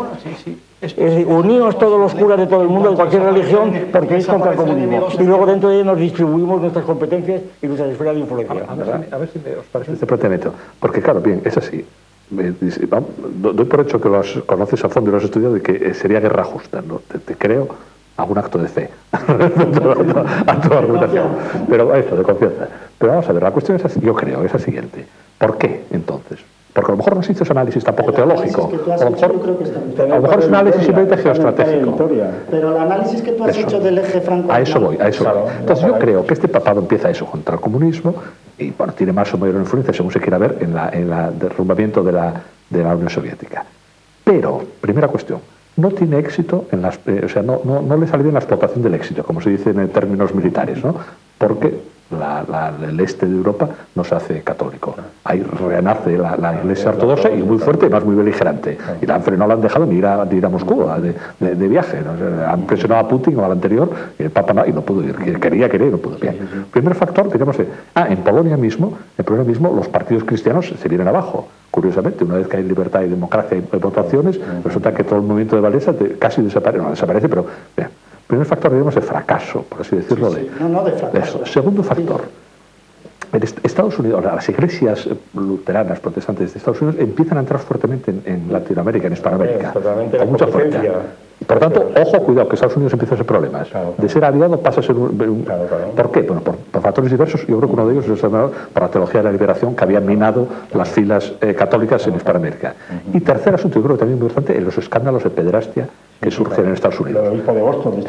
Es decir, unidos todos los curas de todo el mundo, de cualquier religión, porque es contra el comunismo. Y luego dentro de ello nos distribuimos nuestras competencias y nuestra esfera de influencia. A ver si os parece este planteamiento. Porque claro, bien, es así. doy por hecho que los conoces a fondo y los has estudiado y que sería guerra justa, ¿no? Te creo algún acto de fe a tu argumentación, pero eso, de confianza. Pero vamos a ver, la cuestión es así, yo creo, es la siguiente. ¿Por qué, entonces? Porque a lo mejor no se hizo ese análisis tampoco teológico. A lo mejor es un análisis simplemente geoestratégico. Pero el análisis que tú has hecho del eje franco... A eso voy. Entonces yo creo que este papado empieza eso contra el comunismo y bueno, tiene más o mayor influencia, según se quiera ver, en el derrumbamiento de la Unión Soviética. Pero, primera cuestión, no tiene éxito en las... o sea, no le sale bien la explotación del éxito, como se dice en términos militares, ¿no? Porque el este de Europa no se hace católico. Ahí renace la Iglesia ortodoxa y muy fuerte, no es muy beligerante. Y no la han dejado ni ir a Moscú de viaje. ¿No? O sea, han presionado a Putin o al anterior, y el Papa no, y no pudo ir. Quería y no pudo. Bien. Primer factor, digamos, en Polonia mismo, los partidos cristianos se vienen abajo. Curiosamente, una vez que hay libertad y democracia y votaciones, resulta que todo el movimiento de Valesa casi desaparece, no desaparece, pero bien. Primer factor, digamos, de fracaso, por así decirlo. Sí. No, de fracaso. Eso. Segundo factor, en Estados Unidos, las iglesias luteranas, protestantes de Estados Unidos empiezan a entrar fuertemente en Latinoamérica, en Hispanoamérica, con mucha fuerza. Por tanto, ojo, cuidado, que Estados Unidos empieza a ser problemas. De ser aliado pasa a ser un... ¿Por qué? Bueno, por factores diversos. Yo creo que uno de ellos es por la teología de la liberación que había minado las filas católicas en Hispanoamérica. Y tercer asunto, yo creo que también muy importante, en los escándalos de pederastia que surgen en Estados Unidos. El obispo de Boston,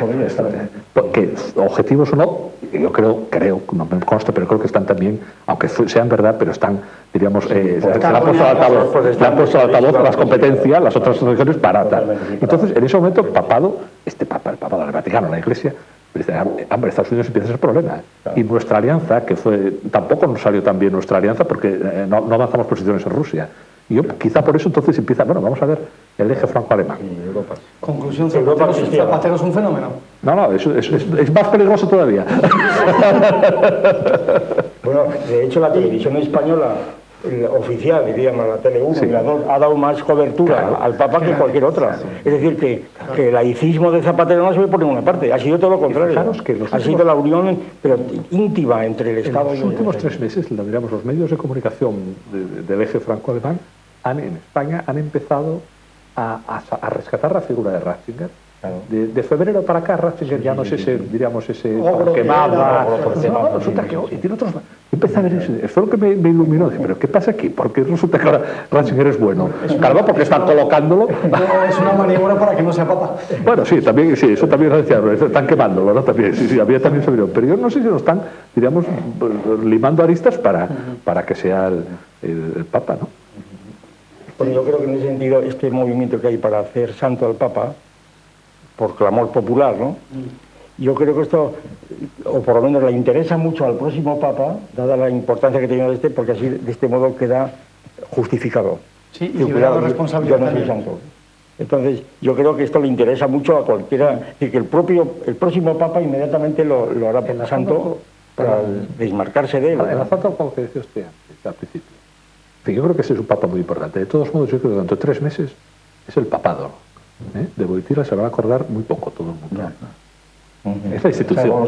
porque objetivos o no, yo creo, no me consta, pero creo que están también, aunque sean verdad, pero están, diríamos, le han puesto al altavoz las competencias, las otras religiones para tal. Entonces, en ese momento, el papado del Vaticano, la Iglesia, hombre, Estados Unidos empieza a ser problema. Y nuestra alianza, que tampoco nos salió tan bien nuestra alianza porque no avanzamos posiciones en Rusia. Y quizá por eso entonces empieza, vamos a ver el eje franco-alemán. Conclusión, Zapatero es un fenómeno. No, es más peligroso todavía. Bueno, de hecho la televisión española, oficial, diríamos, la Tele1, sí, ha dado más cobertura al Papa que cualquier otra. Es decir, que el laicismo de Zapatero no se ve por ninguna parte, ha sido todo lo contrario. Ha sido la unión pero íntima entre el Estado y el... En los últimos 3 meses, digamos, los medios de comunicación del eje franco-alemán en España han empezado a rescatar la figura de Ratzinger. De febrero para acá, Ratzinger ya no es ese, diríamos, ese quemado. Resulta que tiene otros... Empecé a ver eso, fue lo que me iluminó. Pero ¿qué pasa aquí? Porque resulta que ahora Ratzinger es bueno. Claro, porque están colocándolo. Es una maniobra para que no sea papa. Bueno, sí, también, sí, eso también lo decía, están quemándolo, ¿no? También, sí, había también febrero. Pero yo no sé si lo están, diríamos, limando aristas para que sea el papa, ¿no? Bueno, yo creo que en ese sentido, este movimiento que hay para hacer santo al papa, por clamor popular, ¿no? Yo creo que esto, o por lo menos le interesa mucho al próximo Papa, dada la importancia que tiene porque así, de este modo, queda justificado. Sí, y cuidado, responsabilidad. Yo no soy santo. Entonces, yo creo que esto le interesa mucho a cualquiera, y que el próximo Papa inmediatamente lo hará santo para desmarcarse de él. Enlazando con lo que decía usted antes, al principio. Yo creo que ese es un Papa muy importante. De todos modos, yo creo que durante 3 meses es el papado. De Wojtyła se van a acordar muy poco todo el mundo. Es la institución. Salvo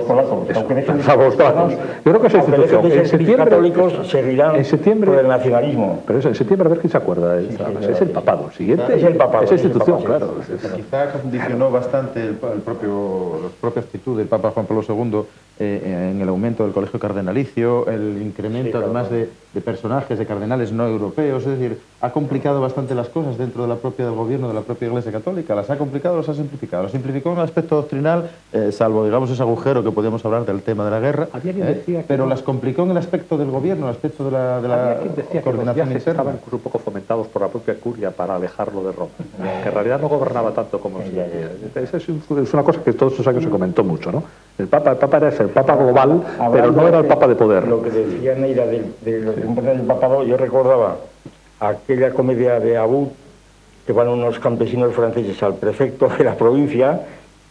los polacos. Yo creo que es la institución. En septiembre católicos seguirán por el nacionalismo. Pero eso, en septiembre a ver quién se acuerda. Es el papado. Siguiente es el papado. Es la institución, claro. Quizá condicionó bastante la propia actitud del Papa Juan Pablo II en el aumento del colegio cardenalicio, el incremento además de personajes, de cardenales no europeos, es decir, ha complicado bastante las cosas dentro de la propia del gobierno de la propia Iglesia Católica. Las ha complicado, las ha simplificado. Las simplificó en el aspecto doctrinal, salvo, digamos, ese agujero que podíamos hablar del tema de la guerra, pero las complicó en el aspecto del gobierno, el aspecto de la coordinación interna. Estaban incluso un poco fomentados por la propia curia para alejarlo de Roma, que en realidad no gobernaba tanto como se decía. Esa es una cosa que todos estos años se comentó mucho, ¿no? El Papa era el Papa global, pero no era el Papa de poder. Lo que decía Neira de los del papado, yo recordaba aquella comedia de Abud, que van unos campesinos franceses al prefecto de la provincia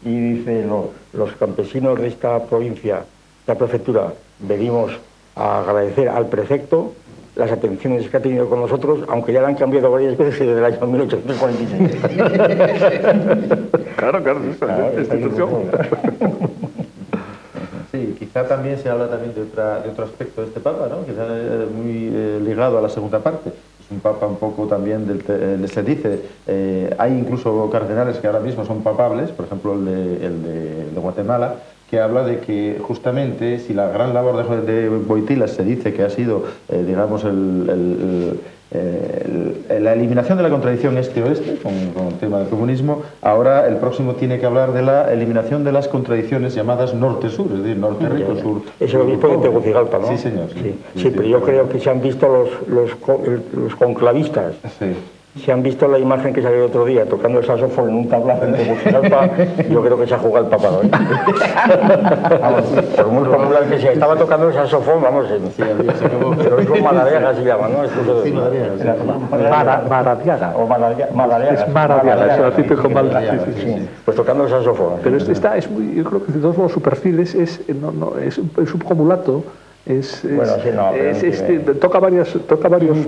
y dice, los campesinos de esta provincia, esta prefectura, venimos a agradecer al prefecto las atenciones que ha tenido con nosotros, aunque ya la han cambiado varias veces desde el año 1846. Claro, esa institución. Sí, quizá también se habla también de otro aspecto de este Papa, ¿no? Quizá muy ligado a la segunda parte. Es un papa un poco también, se dice, hay incluso cardenales que ahora mismo son papables, por ejemplo el de Guatemala, que habla de que justamente si la gran labor de Wojtyla se dice que ha sido, digamos, la eliminación de la contradicción este-oeste con el tema del comunismo, ahora el próximo tiene que hablar de la eliminación de las contradicciones llamadas norte-sur, es decir, norte rico, sur. Es el obispo de Tegucigalpa, ¿no? Sí, señor. Sí, pero yo creo que se han visto los conclavistas. Sí. Si han visto la imagen que salió el otro día tocando el saxofón en un tablazo en Tegucigalpa, yo creo que se ha jugado el papado. Vamos, por muy popular que sea, estaba tocando el saxofón, vamos, pero es Madariaga se llama, ¿no? Sí, Maradiaga. O Madariaga. Es Maradiaga, es el típico Madariaga. Sí. Pues tocando el saxofón. Pero es muy, yo creo que de todos los perfiles es un poco mulato. Bueno, sí, no, toca varios.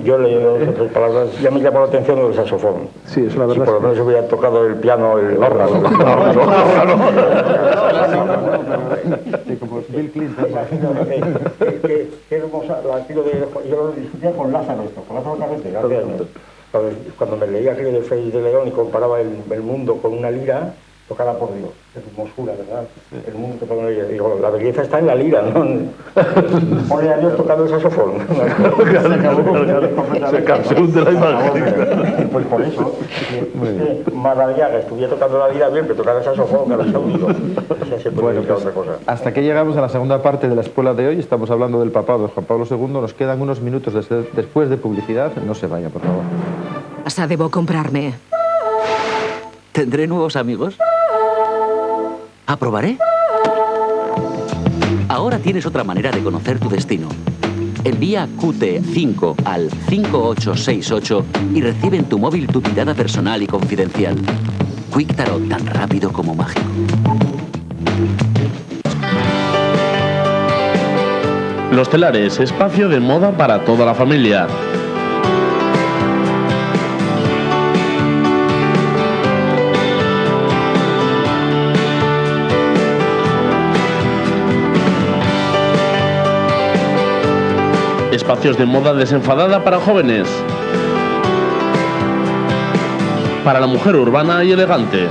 Yo leí otras palabras, ya me llamó la atención el saxofón. Sí, eso la verdad. Si por lo menos hubiera tocado el piano, el órgano. Como Bill Clinton. Qué hermosa, yo lo discutía con Lázaro Carrete, cuando me leía aquello de Félix de León y comparaba el mundo con una lira tocada por Dios, es hermosura, ¿verdad? El mundo tocado en la lira. Digo, la belleza está en la lira, ¿no? Pone a Dios tocando el saxofón. Se cansó de la imagen. Pues por eso, Madariaga estuviera tocando la lira bien, pero tocar el saxofón, claro, es audio. Bueno, pues, otra cosa. Hasta que llegamos a la segunda parte de la escuela de hoy, estamos hablando del papado de Juan Pablo II, nos quedan unos minutos después de publicidad, no se vaya, por favor. Casa debo comprarme. ¿Tendré nuevos amigos? ¿Aprobaré? Ahora tienes otra manera de conocer tu destino. Envía QT5 al 5868 y recibe en tu móvil tu tirada personal y confidencial. Quick Tarot, tan rápido como mágico. Los Telares, espacio de moda para toda la familia. Espacios de moda desenfadada para jóvenes. Para la mujer urbana y elegante.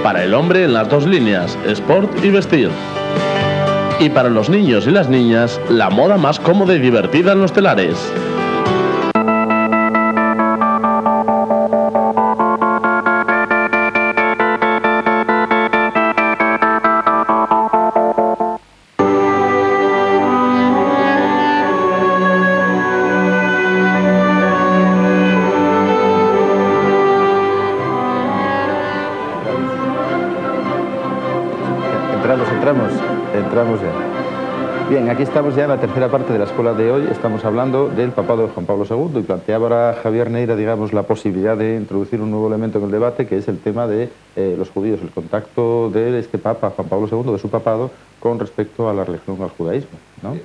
Para el hombre en las dos líneas, sport y vestir. Y para los niños y las niñas, la moda más cómoda y divertida en los telares. Entramos ya. Bien, aquí estamos ya en la tercera parte de la escuela de hoy. Estamos hablando del papado de Juan Pablo II y planteaba ahora Javier Neira, digamos, la posibilidad de introducir un nuevo elemento en el debate, que es el tema de los judíos, el contacto de este papa, Juan Pablo II, de su papado, con respecto a la religión, al judaísmo, ¿no?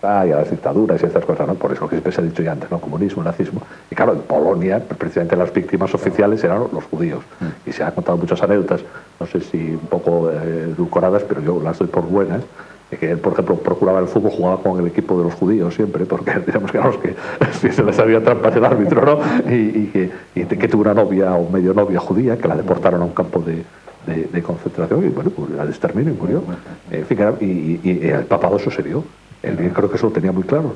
Y a las dictaduras y estas cosas, ¿no? Por eso que siempre se ha dicho ya antes, ¿no? Comunismo, nazismo. Y claro, en Polonia, precisamente las víctimas oficiales eran los judíos. Y se han contado muchas anécdotas, no sé si un poco edulcoradas, pero yo las doy por buenas, de que él, por ejemplo, procuraba el fútbol, jugaba con el equipo de los judíos siempre, porque digamos que eran los que si se les había trampas el árbitro, ¿no? Y que tuvo una novia o medio novia judía, que la deportaron a un campo de concentración y bueno, pues la exterminó y murió. En fin, y el papado eso se vio. Él creo que eso lo tenía muy claro,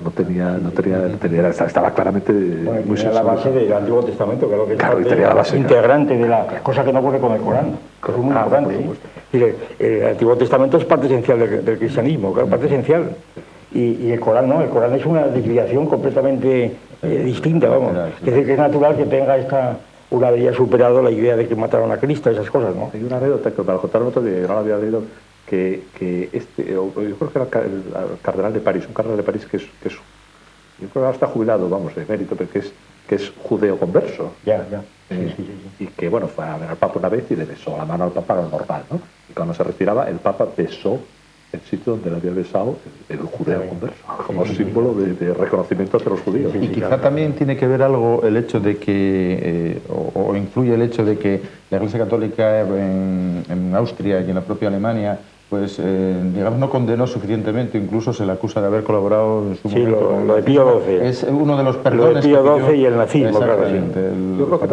estaba claramente muy sensible. La base del Antiguo Testamento, que es lo que claro, es la base, integrante de la cosa que no ocurre con el Corán, que es muy importante. El Antiguo Testamento es parte esencial del cristianismo, claro, parte esencial. Y el Corán no, el Corán es una desviación completamente distinta, vamos. Es decir, que es natural que tenga una vez ya superado la idea de que mataron a Cristo, esas cosas, ¿no? Hay una anécdota que para contar otro día, yo no la había leído, que yo creo que era el cardenal de París, un cardenal de París que es yo creo que ahora está jubilado, vamos, de mérito, pero que es judeo converso. Ya. Sí. Y que, bueno, fue a ver al Papa una vez y le besó la mano al Papa, lo normal, ¿no? Y cuando se retiraba, el Papa besó el sitio donde le había besado el judeo converso, como símbolo de reconocimiento hacia los judíos. Y quizá también tiene que ver algo el hecho de que, o influye el hecho de que la Iglesia Católica en Austria y en la propia Alemania pues digamos no condenó suficientemente, incluso se le acusa de haber colaborado en su momento. Sí, lo de Pío XII. Es uno de los perdones. Lo de Pío XII y el nazismo, claro. Yo creo que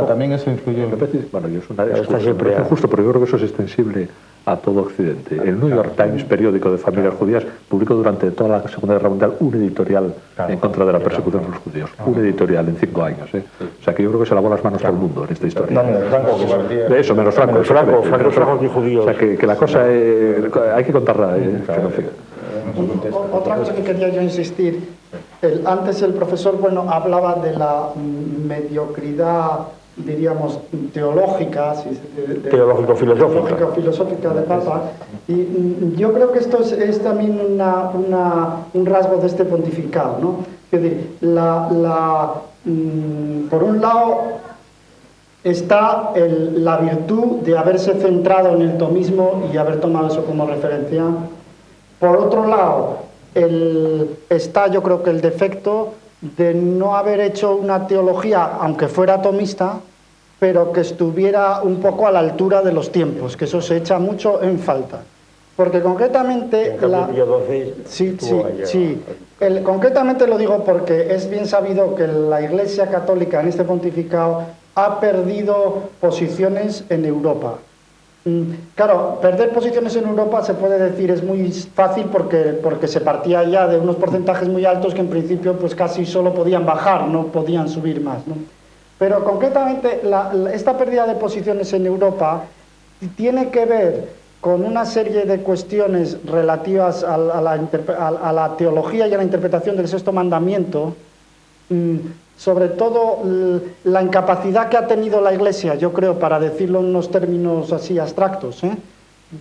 también eso influyó. Bueno, yo es una excusa, justo, pero yo creo que eso es extensible a todo Occidente. El New York Times, periódico de familias judías, publicó durante toda la Segunda Guerra Mundial un editorial en contra de la persecución de los judíos. Un editorial en 5 años. O sea que yo creo que se lavó las manos todo el mundo en esta historia. De eso, menos Franco. Franco y judíos. O sea que la cosa hay que contarla. Otra cosa que quería yo insistir, antes el profesor hablaba de la mediocridad, diríamos, teológica, teológico-filosófica de Papa, y yo creo que esto es también un rasgo de este pontificado, ¿no? Es decir, por un lado está la virtud de haberse centrado en el tomismo y haber tomado eso como referencia. Por otro lado, está yo creo que el defecto de no haber hecho una teología, aunque fuera tomista, pero que estuviera un poco a la altura de los tiempos, que eso se echa mucho en falta. Porque concretamente... concretamente lo digo porque es bien sabido que la Iglesia Católica en este pontificado ha perdido posiciones en Europa. Claro, perder posiciones en Europa se puede decir es muy fácil porque se partía ya de unos porcentajes muy altos que en principio pues casi solo podían bajar, no podían subir más, ¿no? Pero concretamente esta pérdida de posiciones en Europa tiene que ver con una serie de cuestiones relativas a la teología y a la interpretación del sexto mandamiento, sobre todo la incapacidad que ha tenido la Iglesia, yo creo, para decirlo en unos términos así abstractos,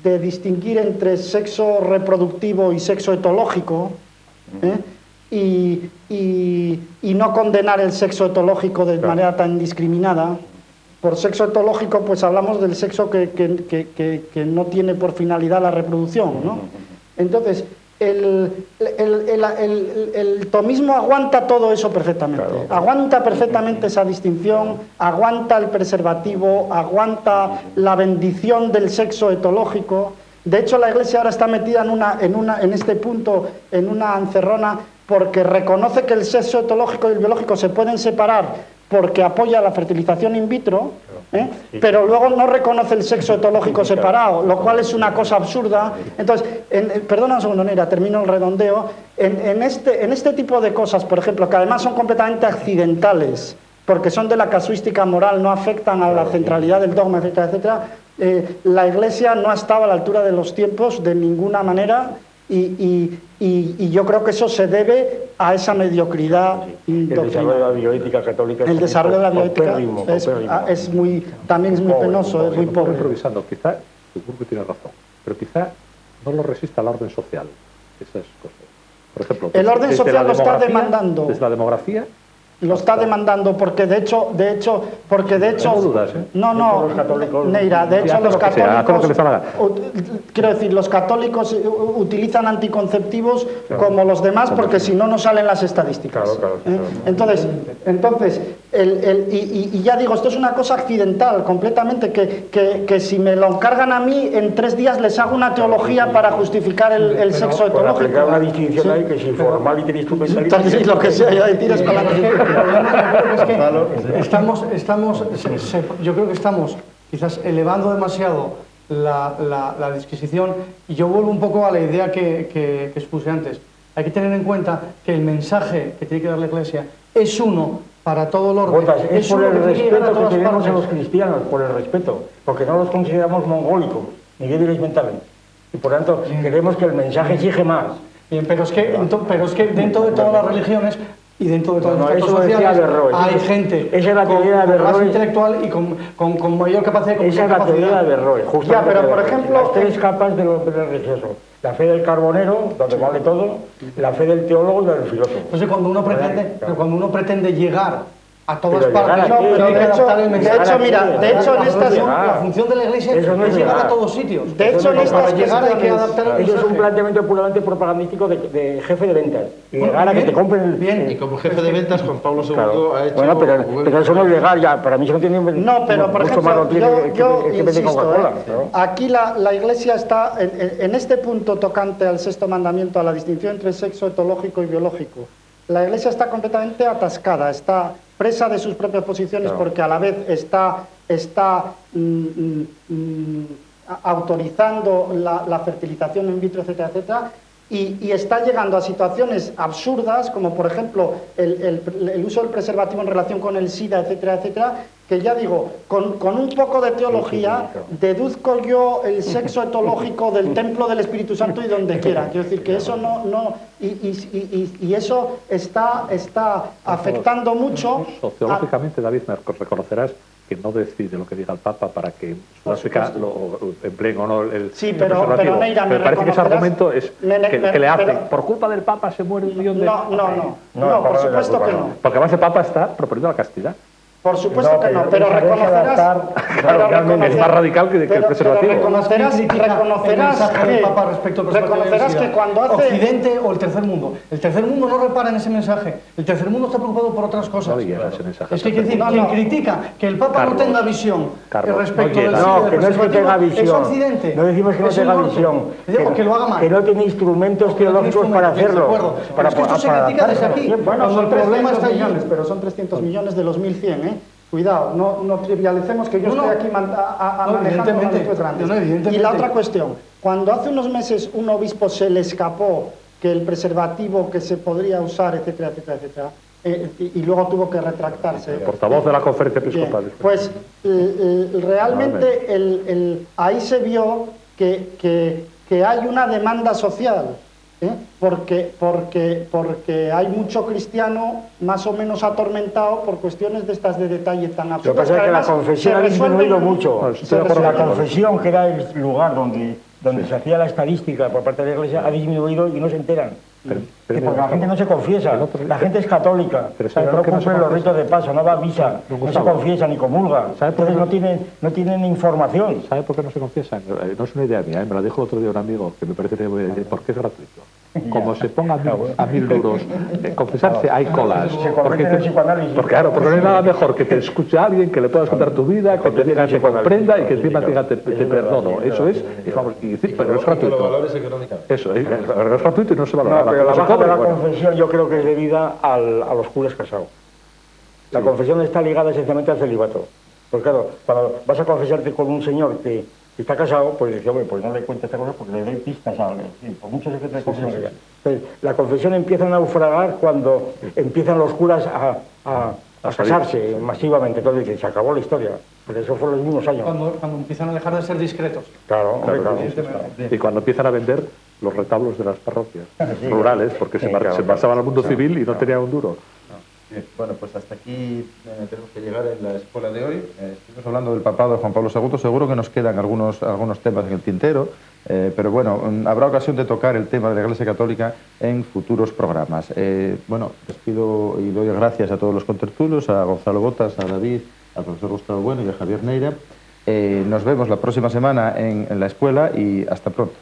de distinguir entre sexo reproductivo y sexo etológico, y no condenar el sexo etológico de manera tan indiscriminada. Por sexo etológico pues hablamos del sexo que no tiene por finalidad la reproducción, ¿no? Entonces el tomismo aguanta todo eso perfectamente, aguanta perfectamente esa distinción, aguanta el preservativo, aguanta la bendición del sexo etológico. De hecho la Iglesia ahora está metida en este punto, en una encerrona, porque reconoce que el sexo etológico y el biológico se pueden separar porque apoya la fertilización in vitro, pero luego no reconoce el sexo etológico separado, lo cual es una cosa absurda. Entonces, perdona un segundo, Neira, termino el redondeo. En este tipo de cosas, por ejemplo, que además son completamente accidentales, porque son de la casuística moral, no afectan a la centralidad del dogma, etcétera, etcétera, la Iglesia no ha estado a la altura de los tiempos de ninguna manera. Y yo creo que eso se debe a esa mediocridad doctrinal. El desarrollo de la bioética católica también es muy penoso, es muy pobre. Improvisando, quizá, seguro que tiene razón, pero quizá no lo resista la orden social, esas cosas. Por ejemplo, el orden social lo está demandando. Desde la demografía. Lo está demandando porque de hecho no dudas, Neira, de hecho los católicos, quiero decir, los católicos utilizan anticonceptivos como los demás porque si no salen las estadísticas. Entonces y ya digo, esto es una cosa accidental completamente, que si me lo encargan a mí en 3 días les hago una teología para justificar el sexo etológico. Para aplicar una distinción ahí que si formal y instrumentalista, entonces lo que sea, ya tiras con la yo creo que estamos quizás elevando demasiado la disquisición, y yo vuelvo un poco a la idea que expuse antes. Hay que tener en cuenta que el mensaje que tiene que dar la Iglesia es uno para todo el orden. Es por el respeto que tenemos a los cristianos, por el respeto, porque no los consideramos mongólicos ni débiles mentalmente, y por tanto queremos que el mensaje exige más. Bien, pero es que dentro de todas las religiones y dentro de todos los sectores sociales hay gente más intelectual y con mayor capacidad de comunicación. Esa es la teoría de Averroes, ya, pero por ejemplo, las 3 capas del hombre religioso: la fe del carbonero, donde vale todo; la fe del teólogo y la del filósofo. Entonces, cuando uno pretende llegar a todas Pero partes. llegar a qué? Pero hay que adaptar el mensaje. De hecho, mira, de hecho en estas... La función de la Iglesia Eso no es es llegar a llegar. todos sitios. De hecho, en Para estas llegar hay que cuestiones- adaptar el Eso es un mensaje. planteamiento puramente propagandístico de jefe de ventas. Bueno, Llegar a que bien, te compren el... bien. Y como jefe de ventas, Juan Pablo II Claro. ha hecho... Bueno, pero eso no es llegar ya. Para mí eso no tiene... No, pero por mucho más ejemplo, noticia yo que vende insisto, Coca-Cola. ¿no? aquí la Iglesia está, en este punto tocante al sexto mandamiento, a la distinción entre sexo etológico y biológico, la Iglesia está completamente atascada, está presa de sus propias posiciones, Claro. porque a la vez está autorizando la fertilización in vitro, etcétera, etcétera, y está llegando a situaciones absurdas, como por ejemplo el uso del preservativo en relación con el SIDA, etcétera, etcétera, que ya digo, con un poco de teología, deduzco yo el sexo etológico del templo del Espíritu Santo y donde quiera. Quiero decir que eso y eso está afectando mucho. Sociológicamente, David, me reconocerás que no decide lo que diga el Papa para que en Sudáfrica lo empleen o no el Sí, pero preservativo. Neira, me parece que ese reconocerás- argumento es que le hacen. pero- Por culpa del Papa se muere un millón de... No, por supuesto que no. Porque además el Papa está proponiendo la castidad. Por supuesto que no, pero saberse reconocerás... adaptar, pero realmente es más radical que el preservativo. Pero reconocerás el mensaje del Papa respecto al preservativo reconocerás del SIDA. que cuando hace... Occidente o el tercer mundo. El tercer mundo no repara en ese mensaje. El tercer mundo está preocupado por otras cosas. No llega ese mensaje. Es que quiere decir, No, quien no. critica que el Papa Carlos, no tenga visión Carlos, respecto no del llega. SIDA No, del que no es que preservativo, tenga es visión. Occidente. No decimos que no Es el tenga norte. visión. Decimos que lo haga mal. Que no tiene instrumentos teológicos para hacerlo. De acuerdo. Pero es que esto se critica desde aquí. Bueno, Cuando son el problema 300 está allí. millones, pero son 300 millones de los 1.100, ¿eh? Cuidado, no trivialicemos que yo No, estoy aquí manejando evidentemente. magnitud grandes. No, evidentemente. Y la otra cuestión, cuando hace unos meses un obispo se le escapó que el preservativo que se podría usar, etcétera, etcétera, etcétera, y luego tuvo que retractarse. El portavoz de la conferencia episcopal. Bien, pues realmente ahí se vio que hay una demanda social, ¿eh? Porque hay mucho cristiano más o menos atormentado por cuestiones de estas de detalle tan Lo absurdas. que pasa es que la además confesión se ha disminuido resuelven- mucho. No, estoy de acuerdo La con vos. confesión, que era el lugar donde se hacía la estadística por parte de la Iglesia, ha disminuido y no se enteran. Pero Porque la mira, gente no se confiesa, la gente es católica, Pero ¿sabe pero por no qué no se cumple los confiesa? ritos de paso, no va a misa, no se Gustavo. confiesa ni comulga. ¿Sabe por qué Entonces no tienen información. ¿Sabe por qué no se confiesan? No es una idea mía, me la dijo el otro día un amigo que me parece que porque es gratuito. Como se ponga a 1.000 euros, confesarse hay colas. Se convierte en el psicoanálisis. Porque claro, porque no hay nada mejor que te escuche a alguien, que le puedas contar tu vida, que te diga que comprenda y que encima te diga te perdono. Eso es, y vamos, pero es gratuito. Eso, es gratuito y no se valora. No, pero la Como se baja de cobre, la bueno. confesión yo creo que es debida a los curas casados. La confesión está ligada esencialmente al celibato. Porque claro, cuando vas a confesarte con un señor que está casado, pues dice, hombre, pues no le cuentes esta cosa porque le doy pistas a alguien. Sí, por mucho secreto de confesión que haya. Entonces, la confesión empieza a naufragar cuando empiezan los curas a casarse masivamente. Entonces dicen, se acabó la historia. Pero eso fue los mismos años. Cuando empiezan a dejar de ser discretos. Claro, hombre, claro. Y cuando empiezan a vender los retablos de las parroquias rurales, porque Sí, se claro, pasaban al mundo civil y no tenían un duro. Bien, bueno, pues hasta aquí tenemos que llegar en la escuela de hoy. Estuvimos hablando del papado de Juan Pablo II. Seguro que nos quedan algunos temas en el tintero, pero bueno, habrá ocasión de tocar el tema de la Iglesia Católica en futuros programas. Bueno, despido y doy gracias a todos los contertulios, a Gonzalo Botas, a David, al profesor Gustavo Bueno y a Javier Neira. Nos vemos la próxima semana en la escuela y hasta pronto.